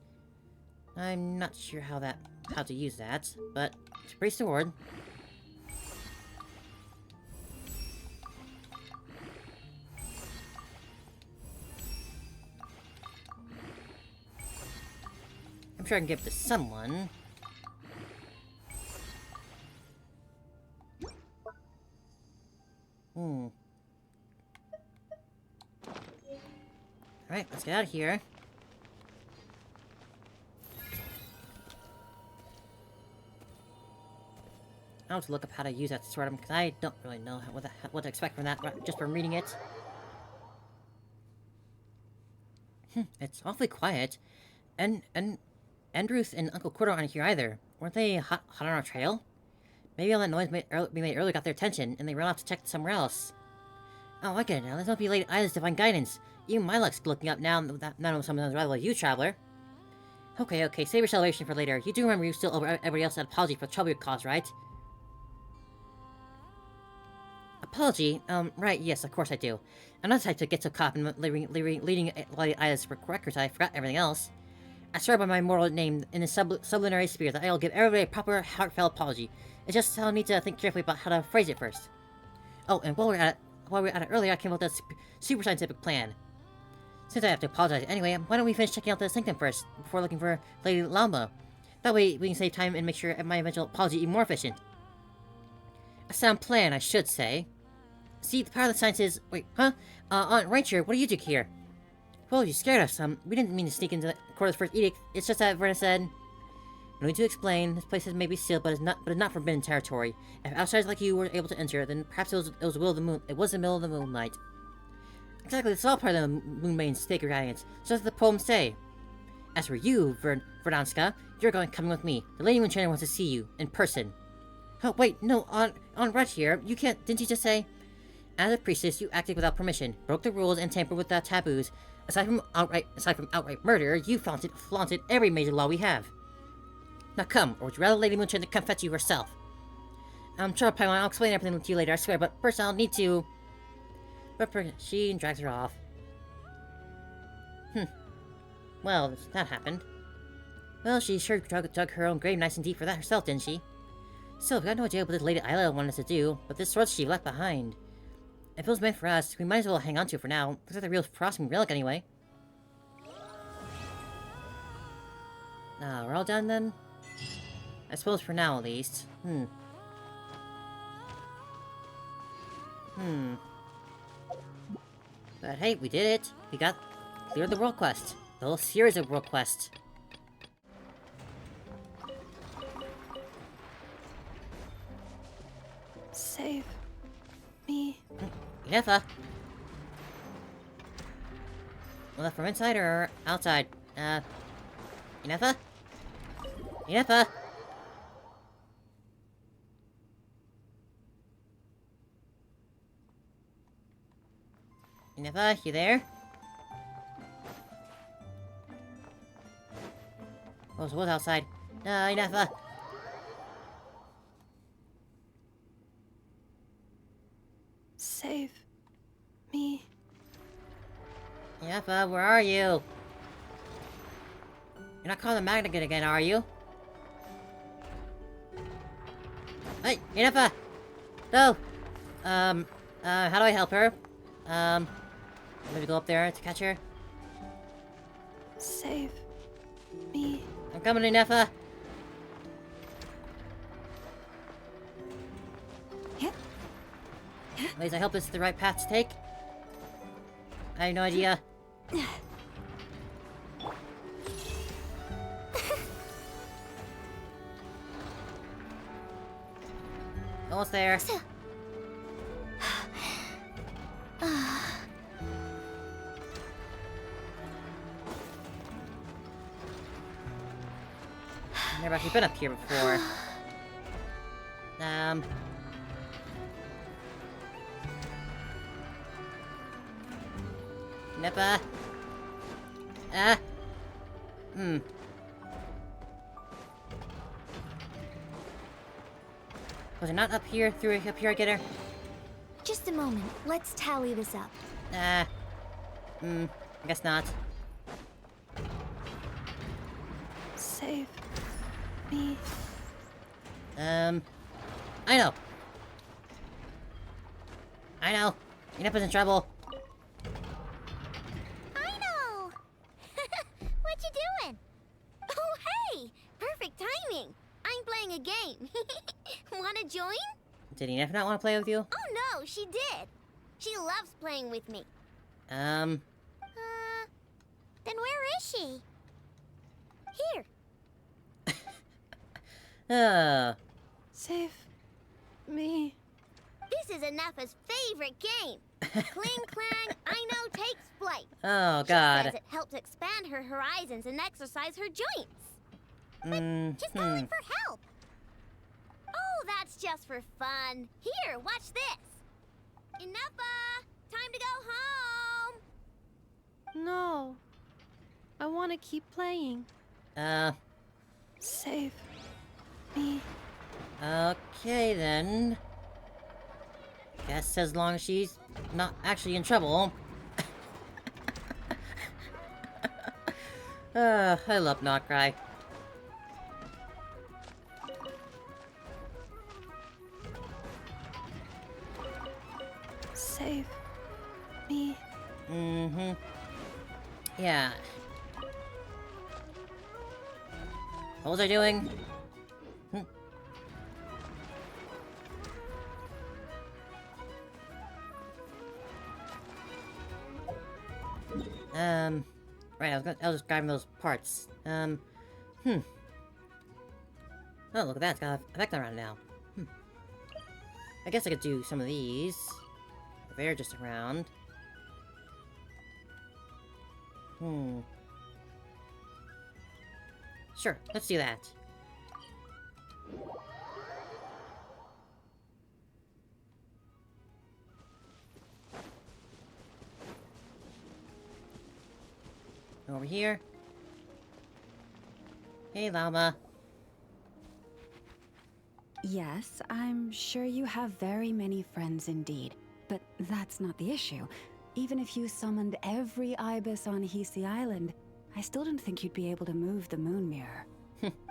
I'm not sure how to use that, but it's a pretty sword. I'm sure I can give it to someone. Alright, let's get out of here. I'll have to look up how to use that sword, because I don't really know what to expect from that, just from reading it. It's awfully quiet. And Andruth and Uncle Cordo aren't here either. Weren't they hot on our trail? Maybe all that noise we made earlier got their attention, and they ran off to check somewhere else. Oh, I get it now. Let's not be Lady Isla's divine guidance. Even my luck's looking up now that someone's rather like you, traveler. Okay, save your celebration for later. You do remember you still owe everybody else an apology for the trouble you caused, right? Apology? Right, yes, of course I do. I'm not the type to get so caught in leading Lady Isla's records I forgot everything else. I swear by my mortal name in the sublunary spirit that I will give everybody a proper, heartfelt apology. It's just I'll need to think carefully about how to phrase it first. Oh, and while we were at it earlier, I came up with a super scientific plan. Since I have to apologize anyway, why don't we finish checking out the sanctum first, before looking for Lady Lalma? That way, we can save time and make sure my eventual apology even more efficient. A sound plan, I should say. See, the power of the science is... Wait, huh? Aunt Rachel, what do you do here? Well, you scared us some. We didn't mean to sneak into the Court's first edict. It's just that Verna said... No need to explain. This place may be sealed, but it's not forbidden territory. If outsiders like you were able to enter, then perhaps it was the will of the moon. It was the middle of the moonlight. Exactly, it's all part of the Moon Maid's sacred guidance. So does the poem say. As for you, Verdanska, you're coming with me. The Lady Moonshiner wants to see you, in person. Oh, wait, no, Aunt Red here. You can't... Didn't you just say... As a priestess, you acted without permission, broke the rules, and tampered with the taboos. Aside from outright murder, you flaunted every major law we have. Now come, or would you rather Lady Moonshine to come fetch you herself? Sure, Paimon, I'll explain everything to you later, I swear, but first I'll need to... She drags her off. Well, that happened. Well, she sure dug her own grave nice and deep for that herself, didn't she? Still, we got no idea what this Lady Isla wanted us to do, but this sword she left behind. If it was meant for us, we might as well hang on to it for now. Looks like the real frosting relic anyway. We're all done then? I suppose for now, at least. But hey, we did it! We cleared the world quest. The whole series of world quests. Save me. Yennefa! Well, from inside or outside? Yennefa? Yennefa! Yennefa, you there? Oh, so what's outside? Yennefa! Save me. Yennefa, where are you? You're not calling the magnet again, are you? Hey, Yennefa! No! How do I help her? Maybe go up there to catch her? Save me. I'm coming, Yennefa! At least I hope this is the right path to take. I have no idea. Almost there. Never actually been up here before. Nippa. Was it not up here? Up here I get her? Just a moment. Let's tally this up. I guess not. Save me. I know. Inapa's in trouble. I know! What you doing? Oh, hey! Perfect timing. I'm playing a game. Wanna join? Did Inapa not want to play with you? Oh no, she did. She loves playing with me. Then where is she? Here. Save me. This is Anapa's favorite game. Cling Clang, I know, takes flight. Oh, She God. says it helps expand her horizons and exercise her joints. She's calling for help. Oh, that's just for fun. Here, watch this. Inapa, time to go home. No. I want to keep playing. Save me. Okay then. Guess as long as she's not actually in trouble. I love Not Cry. Save me. Yeah. What was I doing? Right, I was just grabbing those parts. Oh, look at that, it's got a effect around now. I guess I could do some of these. If they're just around. Sure, let's do that. Over here. Hey, Llama. Yes, I'm sure you have very many friends indeed. But that's not the issue. Even if you summoned every ibis on Hisi Island, I still don't think you'd be able to move the moon mirror.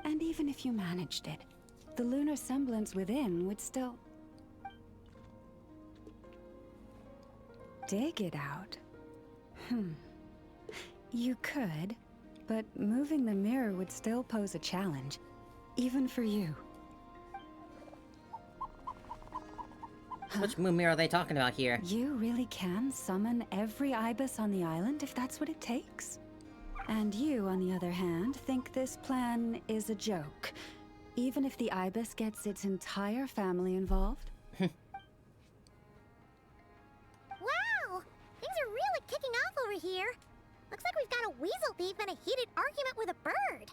And even if you managed it, the lunar semblance within would still... dig it out. You could, but moving the mirror would still pose a challenge, even for you. Which moon mirror are they talking about here? You really can summon every ibis on the island if that's what it takes? And you, on the other hand, think this plan is a joke, even if the ibis gets its entire family involved? Wow! Things are really kicking off over here. Looks like we've got a weasel thief and a heated argument with a bird.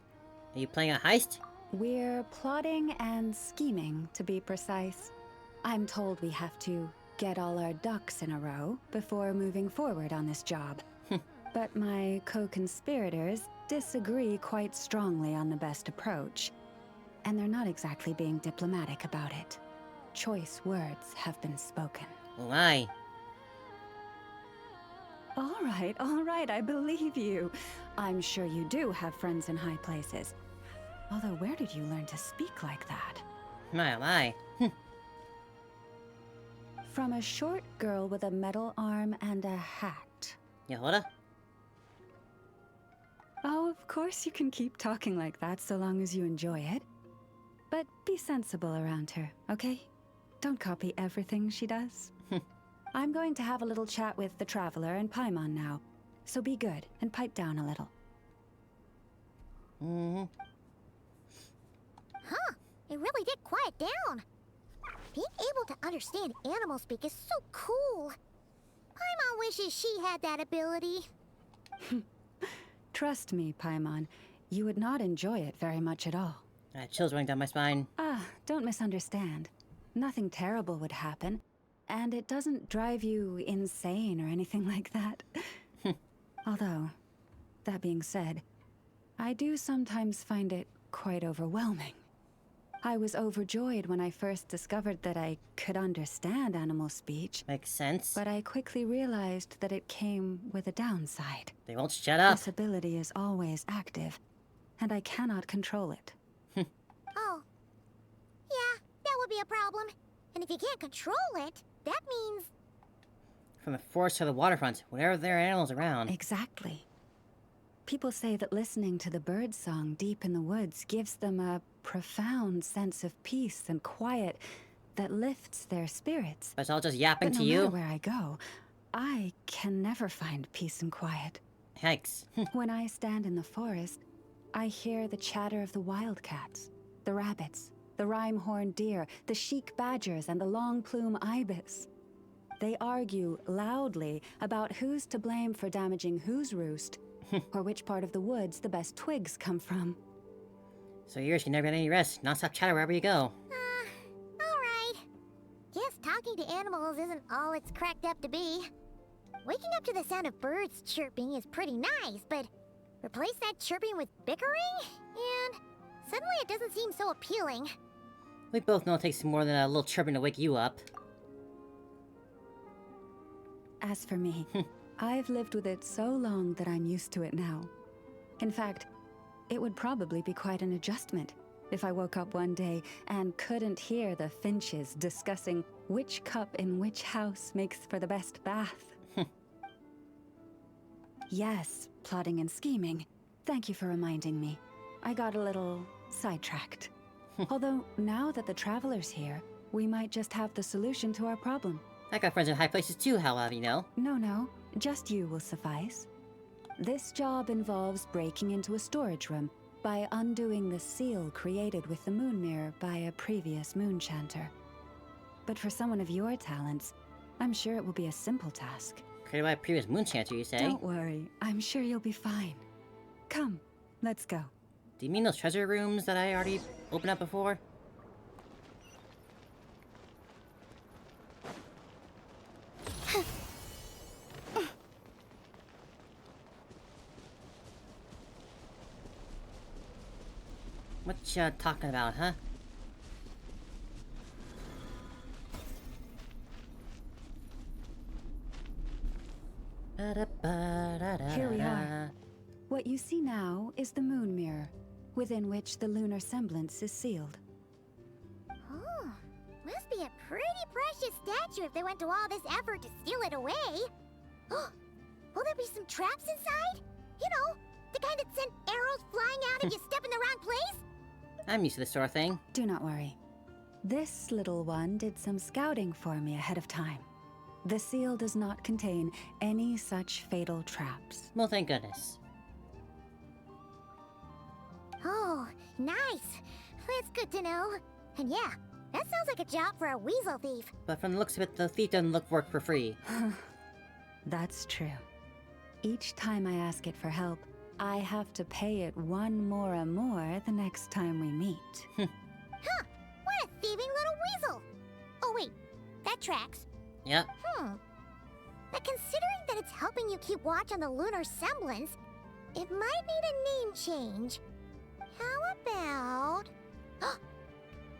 Are you playing a heist? We're plotting and scheming, to be precise. I'm told we have to get all our ducks in a row before moving forward on this job. But my co-conspirators disagree quite strongly on the best approach. And they're not exactly being diplomatic about it. Choice words have been spoken. Oh my. All right, I believe you. I'm sure you do have friends in high places. Although, where did you learn to speak like that? My, oh my. From a short girl with a metal arm and a hat. Yehoda? Oh, of course you can keep talking like that so long as you enjoy it. But be sensible around her, okay? Don't copy everything she does. I'm going to have a little chat with the Traveler and Paimon now, so be good and pipe down a little. Huh, it really did quiet down. Being able to understand animal speak is so cool. Paimon wishes she had that ability. Trust me, Paimon, you would not enjoy it very much at all. Chills running down my spine. Don't misunderstand. Nothing terrible would happen, and it doesn't drive you insane or anything like that. Although, that being said, I do sometimes find it quite overwhelming. I was overjoyed when I first discovered that I could understand animal speech, Makes sense. but I quickly realized that it came with a downside. They won't shut up. This ability is always active, and I cannot control it. Oh. Yeah, that would be a problem. And if you can't control it, that means... From the forest to the waterfront, whenever there are animals around. Exactly. People say that listening to the bird song deep in the woods gives them a profound sense of peace and quiet that lifts their spirits. But it's all just yapping But to no you? matter where I go, I can never find peace and quiet. Yikes. When I stand in the forest, I hear the chatter of the wildcats, the rabbits, the rhyme-horned deer, the chic badgers, and the long-plume ibis. They argue loudly about who's to blame for damaging whose roost, or which part of the woods the best twigs come from. So yours can never get any rest. Non-stop chatter wherever you go. Alright. Guess talking to animals isn't all it's cracked up to be. Waking up to the sound of birds chirping is pretty nice, but replace that chirping with bickering? And suddenly it doesn't seem so appealing. We both know it takes more than a little chirping to wake you up. As for me, I've lived with it so long that I'm used to it now. In fact, it would probably be quite an adjustment if I woke up one day and couldn't hear the finches discussing which cup in which house makes for the best bath. Yes, plotting and scheming. Thank you for reminding me. I got a little sidetracked. Although, now that the Traveler's here, we might just have the solution to our problem. I got friends in high places too, however, you know. No, just you will suffice. This job involves breaking into a storage room by undoing the seal created with the moon mirror by a previous moon chanter. But for someone of your talents, I'm sure it will be a simple task. Created by a previous moon chanter, you say? Don't worry, I'm sure you'll be fine. Come, let's go. Do you mean those treasure rooms that I already opened up before? What you talking about, huh? Here we are. What you see now is the moon mirror, within which the lunar semblance is sealed. Oh, must be a pretty precious statue if they went to all this effort to steal it away. Will there be some traps inside? You know, the kind that send arrows flying out if you step in the wrong place? I'm used to this sort of thing. Do not worry. This little one did some scouting for me ahead of time. The seal does not contain any such fatal traps. Well, thank goodness. Oh, nice. That's good to know. And yeah, that sounds like a job for a weasel thief. But from the looks of it, the thief doesn't look work for free. That's true. Each time I ask it for help, I have to pay it one more the next time we meet. Huh, what a thieving little weasel. Oh wait, that tracks. Yep. But considering that it's helping you keep watch on the lunar semblance, it might need a name change. How about...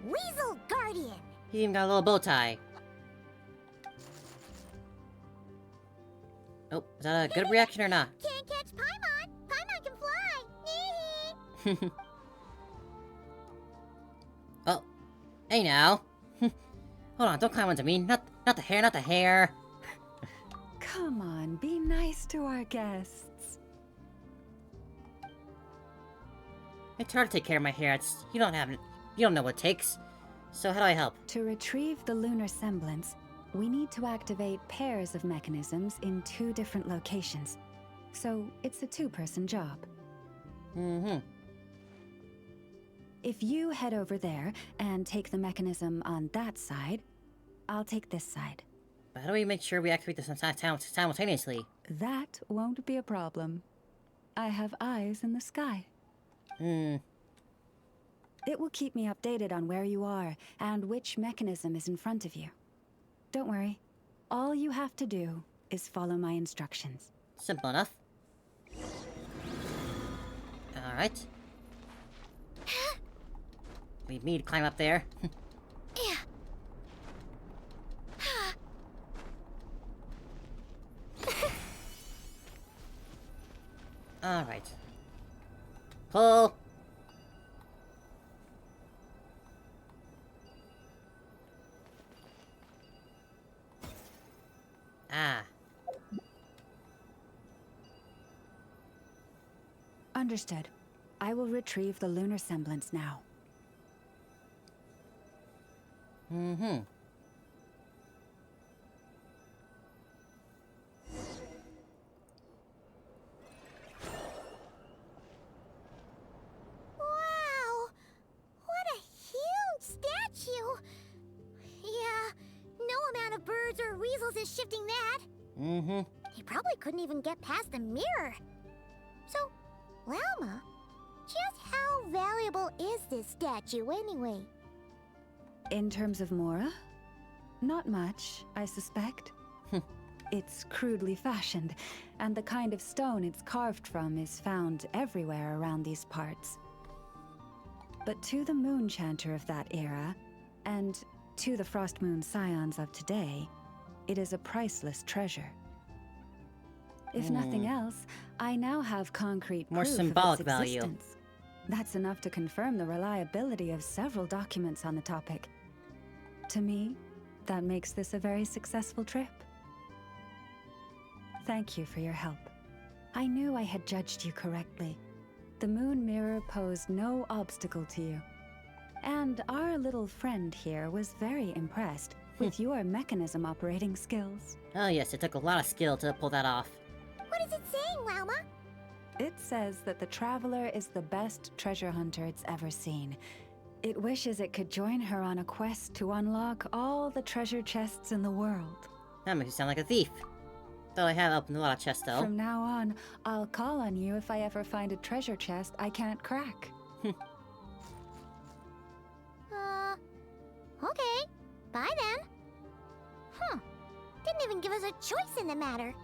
Weasel Guardian! He even got a little bow tie. Oh, is that a good reaction or not? Can't catch Paimon! Paimon can fly! Oh, hey now. Hold on, don't climb onto me. Not the hair, not the hair. Come on, be nice to our guests. It's hard to take care of my hair. You don't know what it takes. So how do I help? To retrieve the lunar semblance, we need to activate pairs of mechanisms in 2 different locations. So it's a 2-person job. If you head over there and take the mechanism on that side, I'll take this side. But how do we make sure we activate this simultaneously? That won't be a problem. I have eyes in the sky. It will keep me updated on where you are and which mechanism is in front of you. Don't worry. All you have to do is follow my instructions. Simple enough. Alright. Leave me to climb up there. Yeah. Alright. Pull! Ah. Understood. I will retrieve the lunar semblance now. Mm-hmm. Wow! What a huge statue! Yeah, no amount of birds or weasels is shifting that. Mm-hmm. He probably couldn't even get past the mirror. So, Lalma, just how valuable is this statue anyway? In terms of Mora? Not much, I suspect. It's crudely fashioned, and the kind of stone it's carved from is found everywhere around these parts. But to the moon chanter of that era, and to the Frost Moon scions of today, it is a priceless treasure. If nothing else, I now have concrete More proof symbolic of its value. existence. That's enough to confirm the reliability of several documents on the topic. To me, that makes this a very successful trip. Thank you for your help. I knew I had judged you correctly. The moon mirror posed no obstacle to you. And our little friend here was very impressed with your mechanism operating skills. Oh yes, it took a lot of skill to pull that off. What is it saying, Lalma? It says that the Traveler is the best treasure hunter it's ever seen. It wishes it could join her on a quest to unlock all the treasure chests in the world. That makes you sound like a thief. Though I have opened a lot of chests though. From now on, I'll call on you if I ever find a treasure chest I can't crack. Okay. Bye then. Didn't even give us a choice in the matter.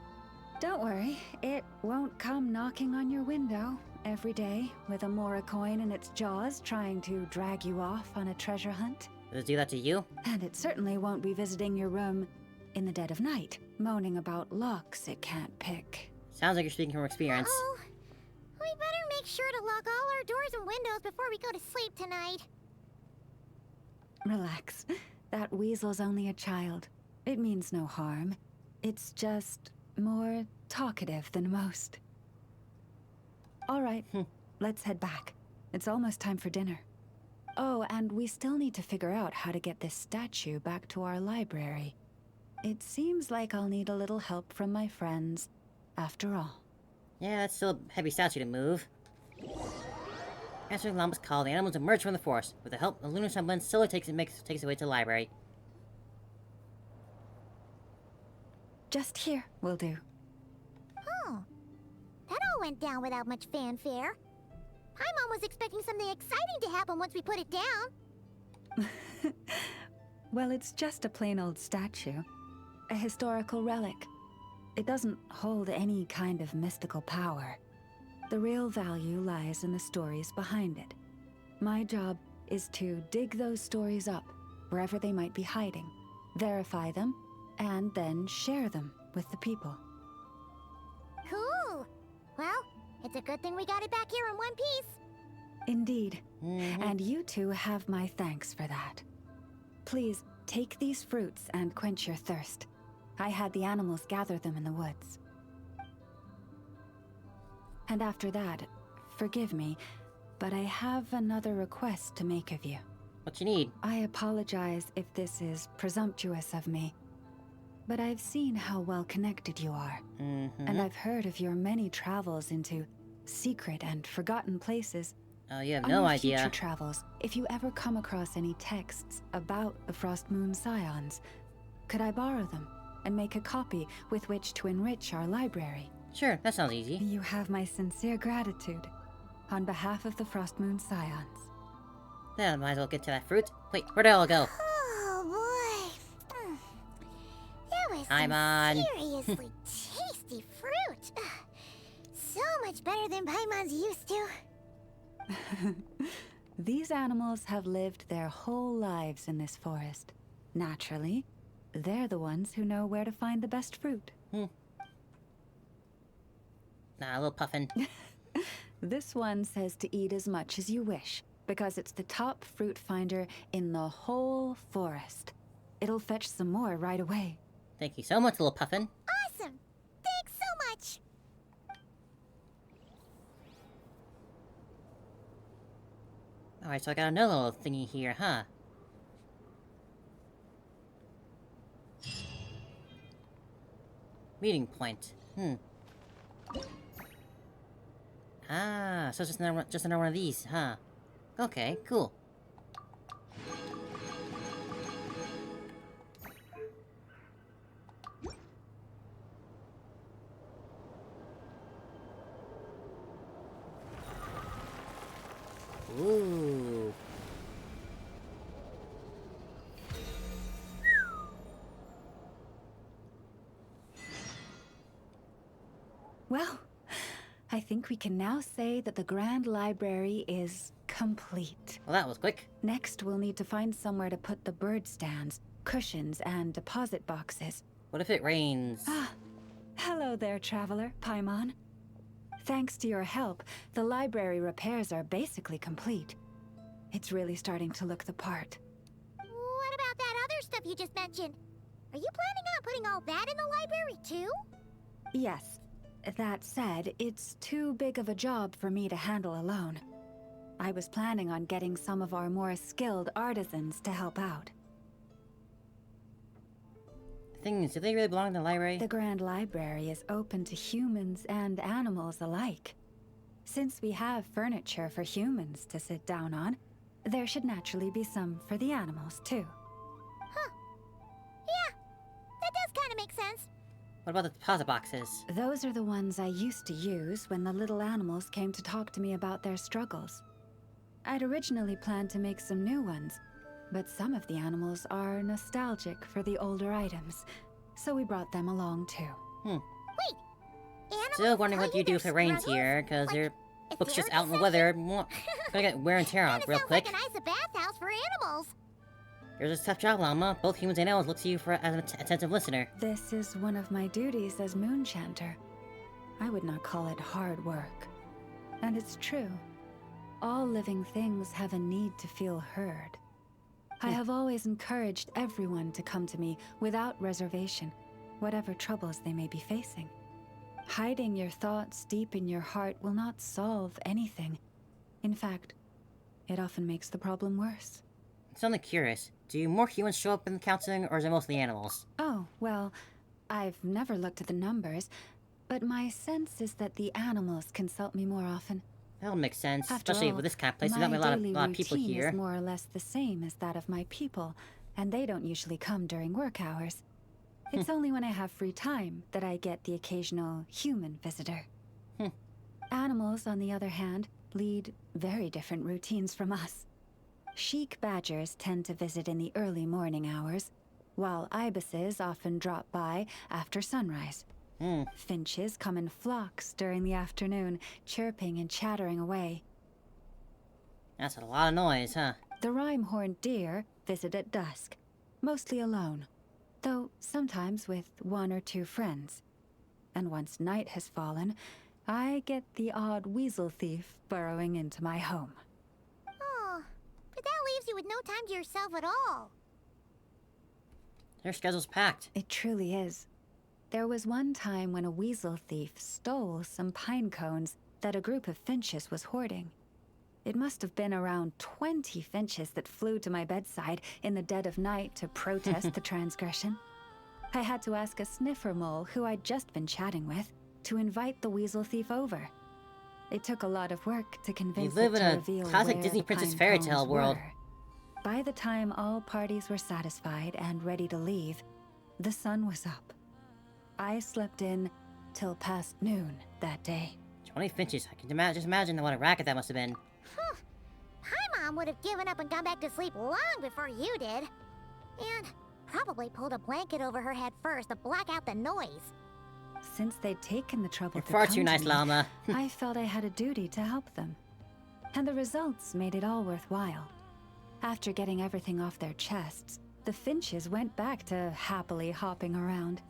Don't worry, it won't come knocking on your window every day with a Mora coin in its jaws trying to drag you off on a treasure hunt. Does it do that to you? And it certainly won't be visiting your room in the dead of night, moaning about locks it can't pick. Sounds like you're speaking from experience. Oh, we better make sure to lock all our doors and windows before we go to sleep tonight. Relax. That weasel's only a child. It means no harm. It's just more talkative than most. All right, let's head back. It's almost time for dinner. Oh, and we still need to figure out how to get this statue back to our library. It seems like I'll need a little help from my friends, after all. Yeah, that's still a heavy statue to move. Answering Llama's call, the animals emerge from the forest. With the help of the lunar semblance, Scylla takes it away to the library. Just here will do. Oh, that all went down without much fanfare. Paimon was expecting something exciting to happen once we put it down. Well, it's just a plain old statue. A historical relic. It doesn't hold any kind of mystical power. The real value lies in the stories behind it. My job is to dig those stories up, wherever they might be hiding, verify them, and then share them with the people. Cool. Well, it's a good thing we got it back here in one piece. Indeed. And you two have my thanks for that. Please, take these fruits and quench your thirst. I had the animals gather them in the woods. And after that, forgive me, but I have another request to make of you. What you need? I apologize if this is presumptuous of me, but I've seen how well connected you are. And I've heard of your many travels into secret and forgotten places. Oh, you have On no your idea. future travels, if you ever come across any texts about the Frost Moon Scions, could I borrow them and make a copy with which to enrich our library? Sure, that sounds easy. You have my sincere gratitude on behalf of the Frost Moon Scions. Then might as well get to that fruit. Wait, where'd it all go? Oh boy. That was Paimon. some seriously tasty fruit. So much better than Paimon's used to. These animals have lived their whole lives in this forest. Naturally, they're the ones who know where to find the best fruit. Nah, a little puffin. This one says to eat as much as you wish, because it's the top fruit finder in the whole forest. It'll fetch some more right away. Thank you so much, little puffin. Awesome! Thanks so much! Alright, so I got another little thingy here, huh? Meeting point. Ah, so it's just another one of these, huh? Okay, cool. Ooh. Well, I think we can now say that the Grand Library is complete. Well, that was quick. Next, we'll need to find somewhere to put the bird stands, cushions, and deposit boxes. What if it rains? Ah, hello there, traveler, Paimon. Thanks to your help, the library repairs are basically complete. It's really starting to look the part. What about that other stuff you just mentioned? Are you planning on putting all that in the library too? Yes. That said, it's too big of a job for me to handle alone. I was planning on getting some of our more skilled artisans to help out. Things, do they really belong in the library? The Grand Library is open to humans and animals alike. Since we have furniture for humans to sit down on, there should naturally be some for the animals, too. Huh. Yeah, that does kind of make sense. What about the deposit boxes? Those are the ones I used to use when the little animals came to talk to me about their struggles. I'd originally planned to make some new ones, but some of the animals are nostalgic for the older items, so we brought them along too. Wait, animals Still wondering tell what you do if it their rains struggles? here, because Like, your if book's they're just out in the deception? weather. Gonna get wear and tear on Kinda real sounds quick. like a nice bathhouse for animals. There's a tough job, Llama. Both humans and animals look to you for as an attentive listener. This is one of my duties as Moonchanter. I would not call it hard work. And it's true. All living things have a need to feel heard. I have always encouraged everyone to come to me without reservation, whatever troubles they may be facing. Hiding your thoughts deep in your heart will not solve anything. In fact, it often makes the problem worse. I'm suddenly curious. Do more humans show up in the counseling, or is it mostly animals? Oh, well, I've never looked at the numbers, but my sense is that the animals consult me more often. That'll make sense, After especially all, with this kind of place. my There's not a daily lot of people routine here. is more or less the same as that of my people, and they don't usually come during work hours. It's only when I have free time that I get the occasional human visitor. Animals, on the other hand, lead very different routines from us. Sheik badgers tend to visit in the early morning hours, while ibises often drop by after sunrise. Finches come in flocks during the afternoon, chirping and chattering away. That's a lot of noise, huh? The rhyme-horned deer visit at dusk, mostly alone, though sometimes with one or two friends. And once night has fallen, I get the odd weasel thief burrowing into my home. Oh, but that leaves you with no time to yourself at all. Their schedule's packed. It truly is. There was one time when a weasel thief stole some pine cones that a group of finches was hoarding. It must have been around 20 finches that flew to my bedside in the dead of night to protest the transgression. I had to ask a sniffer mole who I'd just been chatting with to invite the weasel thief over. It took a lot of work to convince live it in to a reveal classic where Disney the princess pine fairy cones tale world. were. By the time all parties were satisfied and ready to leave, the sun was up. I slept in till past noon that day. 20 finches. I can just imagine what a racket that must have been. My mom would have given up and gone back to sleep long before you did. And probably pulled a blanket over her head first to block out the noise. Since they'd taken the trouble You're to far come too to nice, me, Llama. I felt I had a duty to help them. and the results made it all worthwhile. After getting everything off their chests, the finches went back to happily hopping around.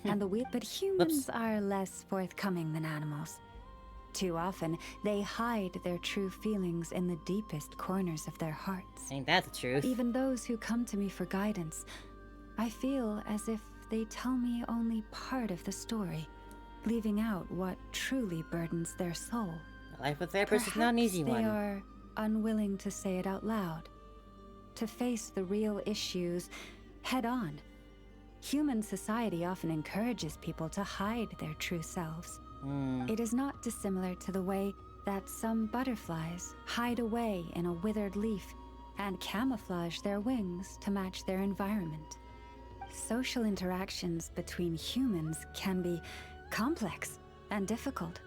But humans are less forthcoming than animals. Too often, they hide their true feelings in the deepest corners of their hearts. Ain't that the truth? Even those who come to me for guidance, I feel as if they tell me only part of the story, leaving out what truly burdens their soul. A life with therapist is not an easy one. They are unwilling to say it out loud, to face the real issues head on. Human society often encourages people to hide their true selves. It is not dissimilar to the way that some butterflies hide away in a withered leaf and camouflage their wings to match their environment. Social interactions between humans can be complex and difficult.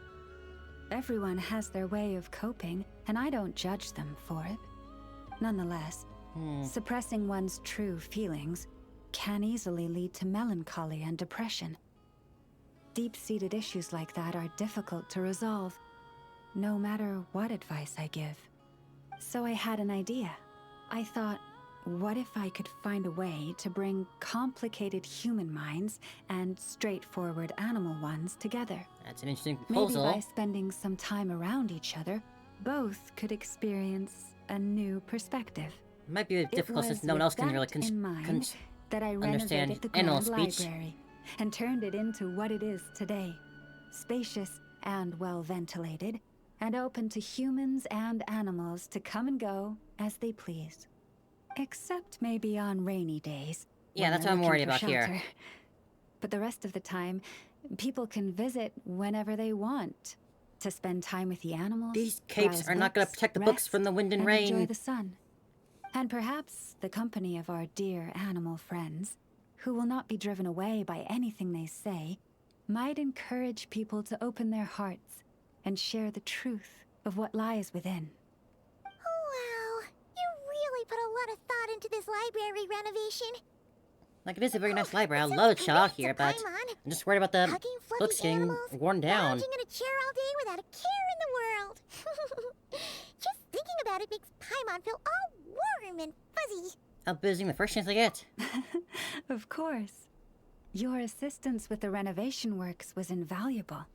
Everyone has their way of coping, and I don't judge them for it. Nonetheless, suppressing one's true feelings can easily lead to melancholy and depression. Deep-seated issues like that are difficult to resolve, no matter what advice I give. So I had an idea. I thought, what if I could find a way to bring complicated human minds and straightforward animal ones together? That's an interesting proposal. Maybe by spending some time around each other, both could experience a new perspective. It might be difficult since no one else can really that I understand renovated the animal Grand speech. Library and turned it into what it is today. Spacious and well-ventilated, and open to humans and animals to come and go as they please. Except maybe on rainy days. Yeah, when that's they're what I'm worried looking for about here. shelter. But the rest of the time, people can visit whenever they want to spend time with the animals. These capes browse are not going to books, protect the books rest, from the wind and enjoy rain. the sun. And perhaps the company of our dear animal friends, who will not be driven away by anything they say, might encourage people to open their hearts and share the truth of what lies within. Wow, you really put a lot of thought into this library renovation. Like, it is a very nice library. I love the shell out here, but I'm just worried about the Hugging fluffy books getting animals, worn down. lounging in a chair all day without a care in the world. Just thinking about it makes Paimon feel all warm and fuzzy. I'll be visiting the first chance I get. Of course. Your assistance with the renovation works was invaluable.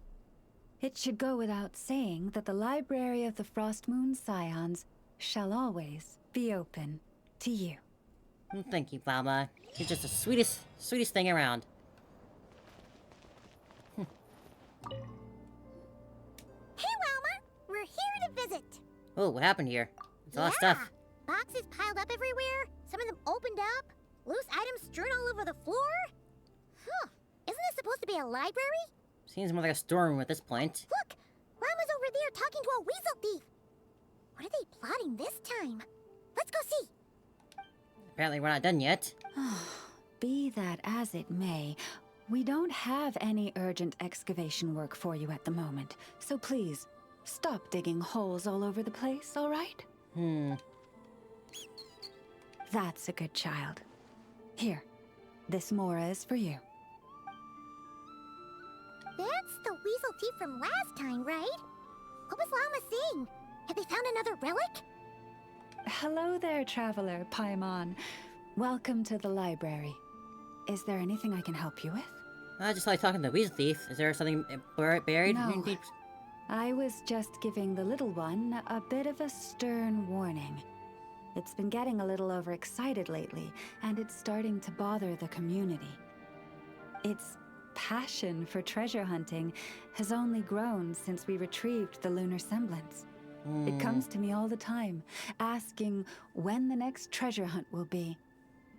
It should go without saying that the Library of the Frostmoon Scions shall always be open to you. Thank you, Valma. You're just the sweetest thing around. Hey, Wilma! We're here to visit. Oh, what happened here? It's a lot of stuff. Boxes piled up everywhere, some of them opened up, loose items strewn all over the floor. Huh. Isn't this supposed to be a library? Seems more like a storeroom at this point. Look! Llama's over there talking to a weasel thief. What are they plotting this time? Let's go see. Apparently we're not done yet. Be that as it may, we don't have any urgent excavation work for you at the moment, so please, stop digging holes all over the place, all right? That's a good child. Here, this Mora is for you. That's the weasel thief from last time, right? What was Llama saying? Have they found another relic? Hello there, traveler, Paimon. Welcome to the library. Is there anything I can help you with? I just like talking to the weasel thief. Is there something buried? No. I was just giving the little one a bit of a stern warning. It's been getting a little overexcited lately, and it's starting to bother the community. Its passion for treasure hunting has only grown since we retrieved the lunar semblance. It comes to me all the time, asking when the next treasure hunt will be.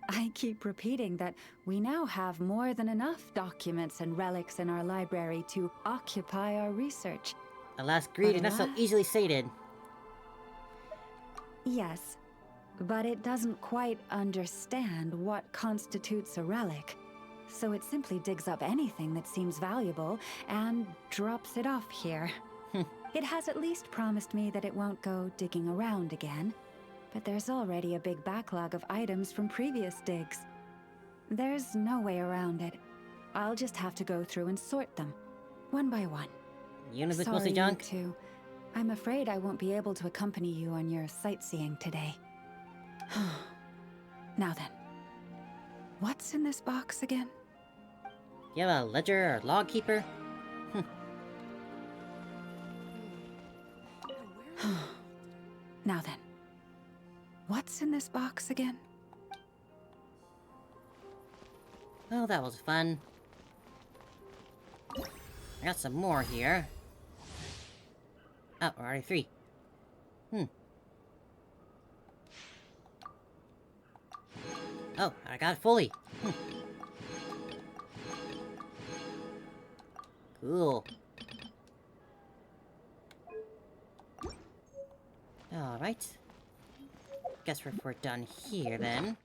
I keep repeating that we now have more than enough documents and relics in our library to occupy our research. Alas, greed is not so easily sated. Yes, but it doesn't quite understand what constitutes a relic, so it simply digs up anything that seems valuable and drops it off here. It has at least promised me that it won't go digging around again, but there's already a big backlog of items from previous digs. There's no way around it. I'll just have to go through and sort them, one by one. You know this Sorry, mostly you junk? two. I'm afraid I won't be able to accompany you on your sightseeing today. Now then, what's in this box again? You have a ledger or log keeper? Now then, what's in this box again? Oh, that was fun. I got some more here. Oh, we're already 3. Oh, I got it fully. Cool. Alright. Guess we're done here, then.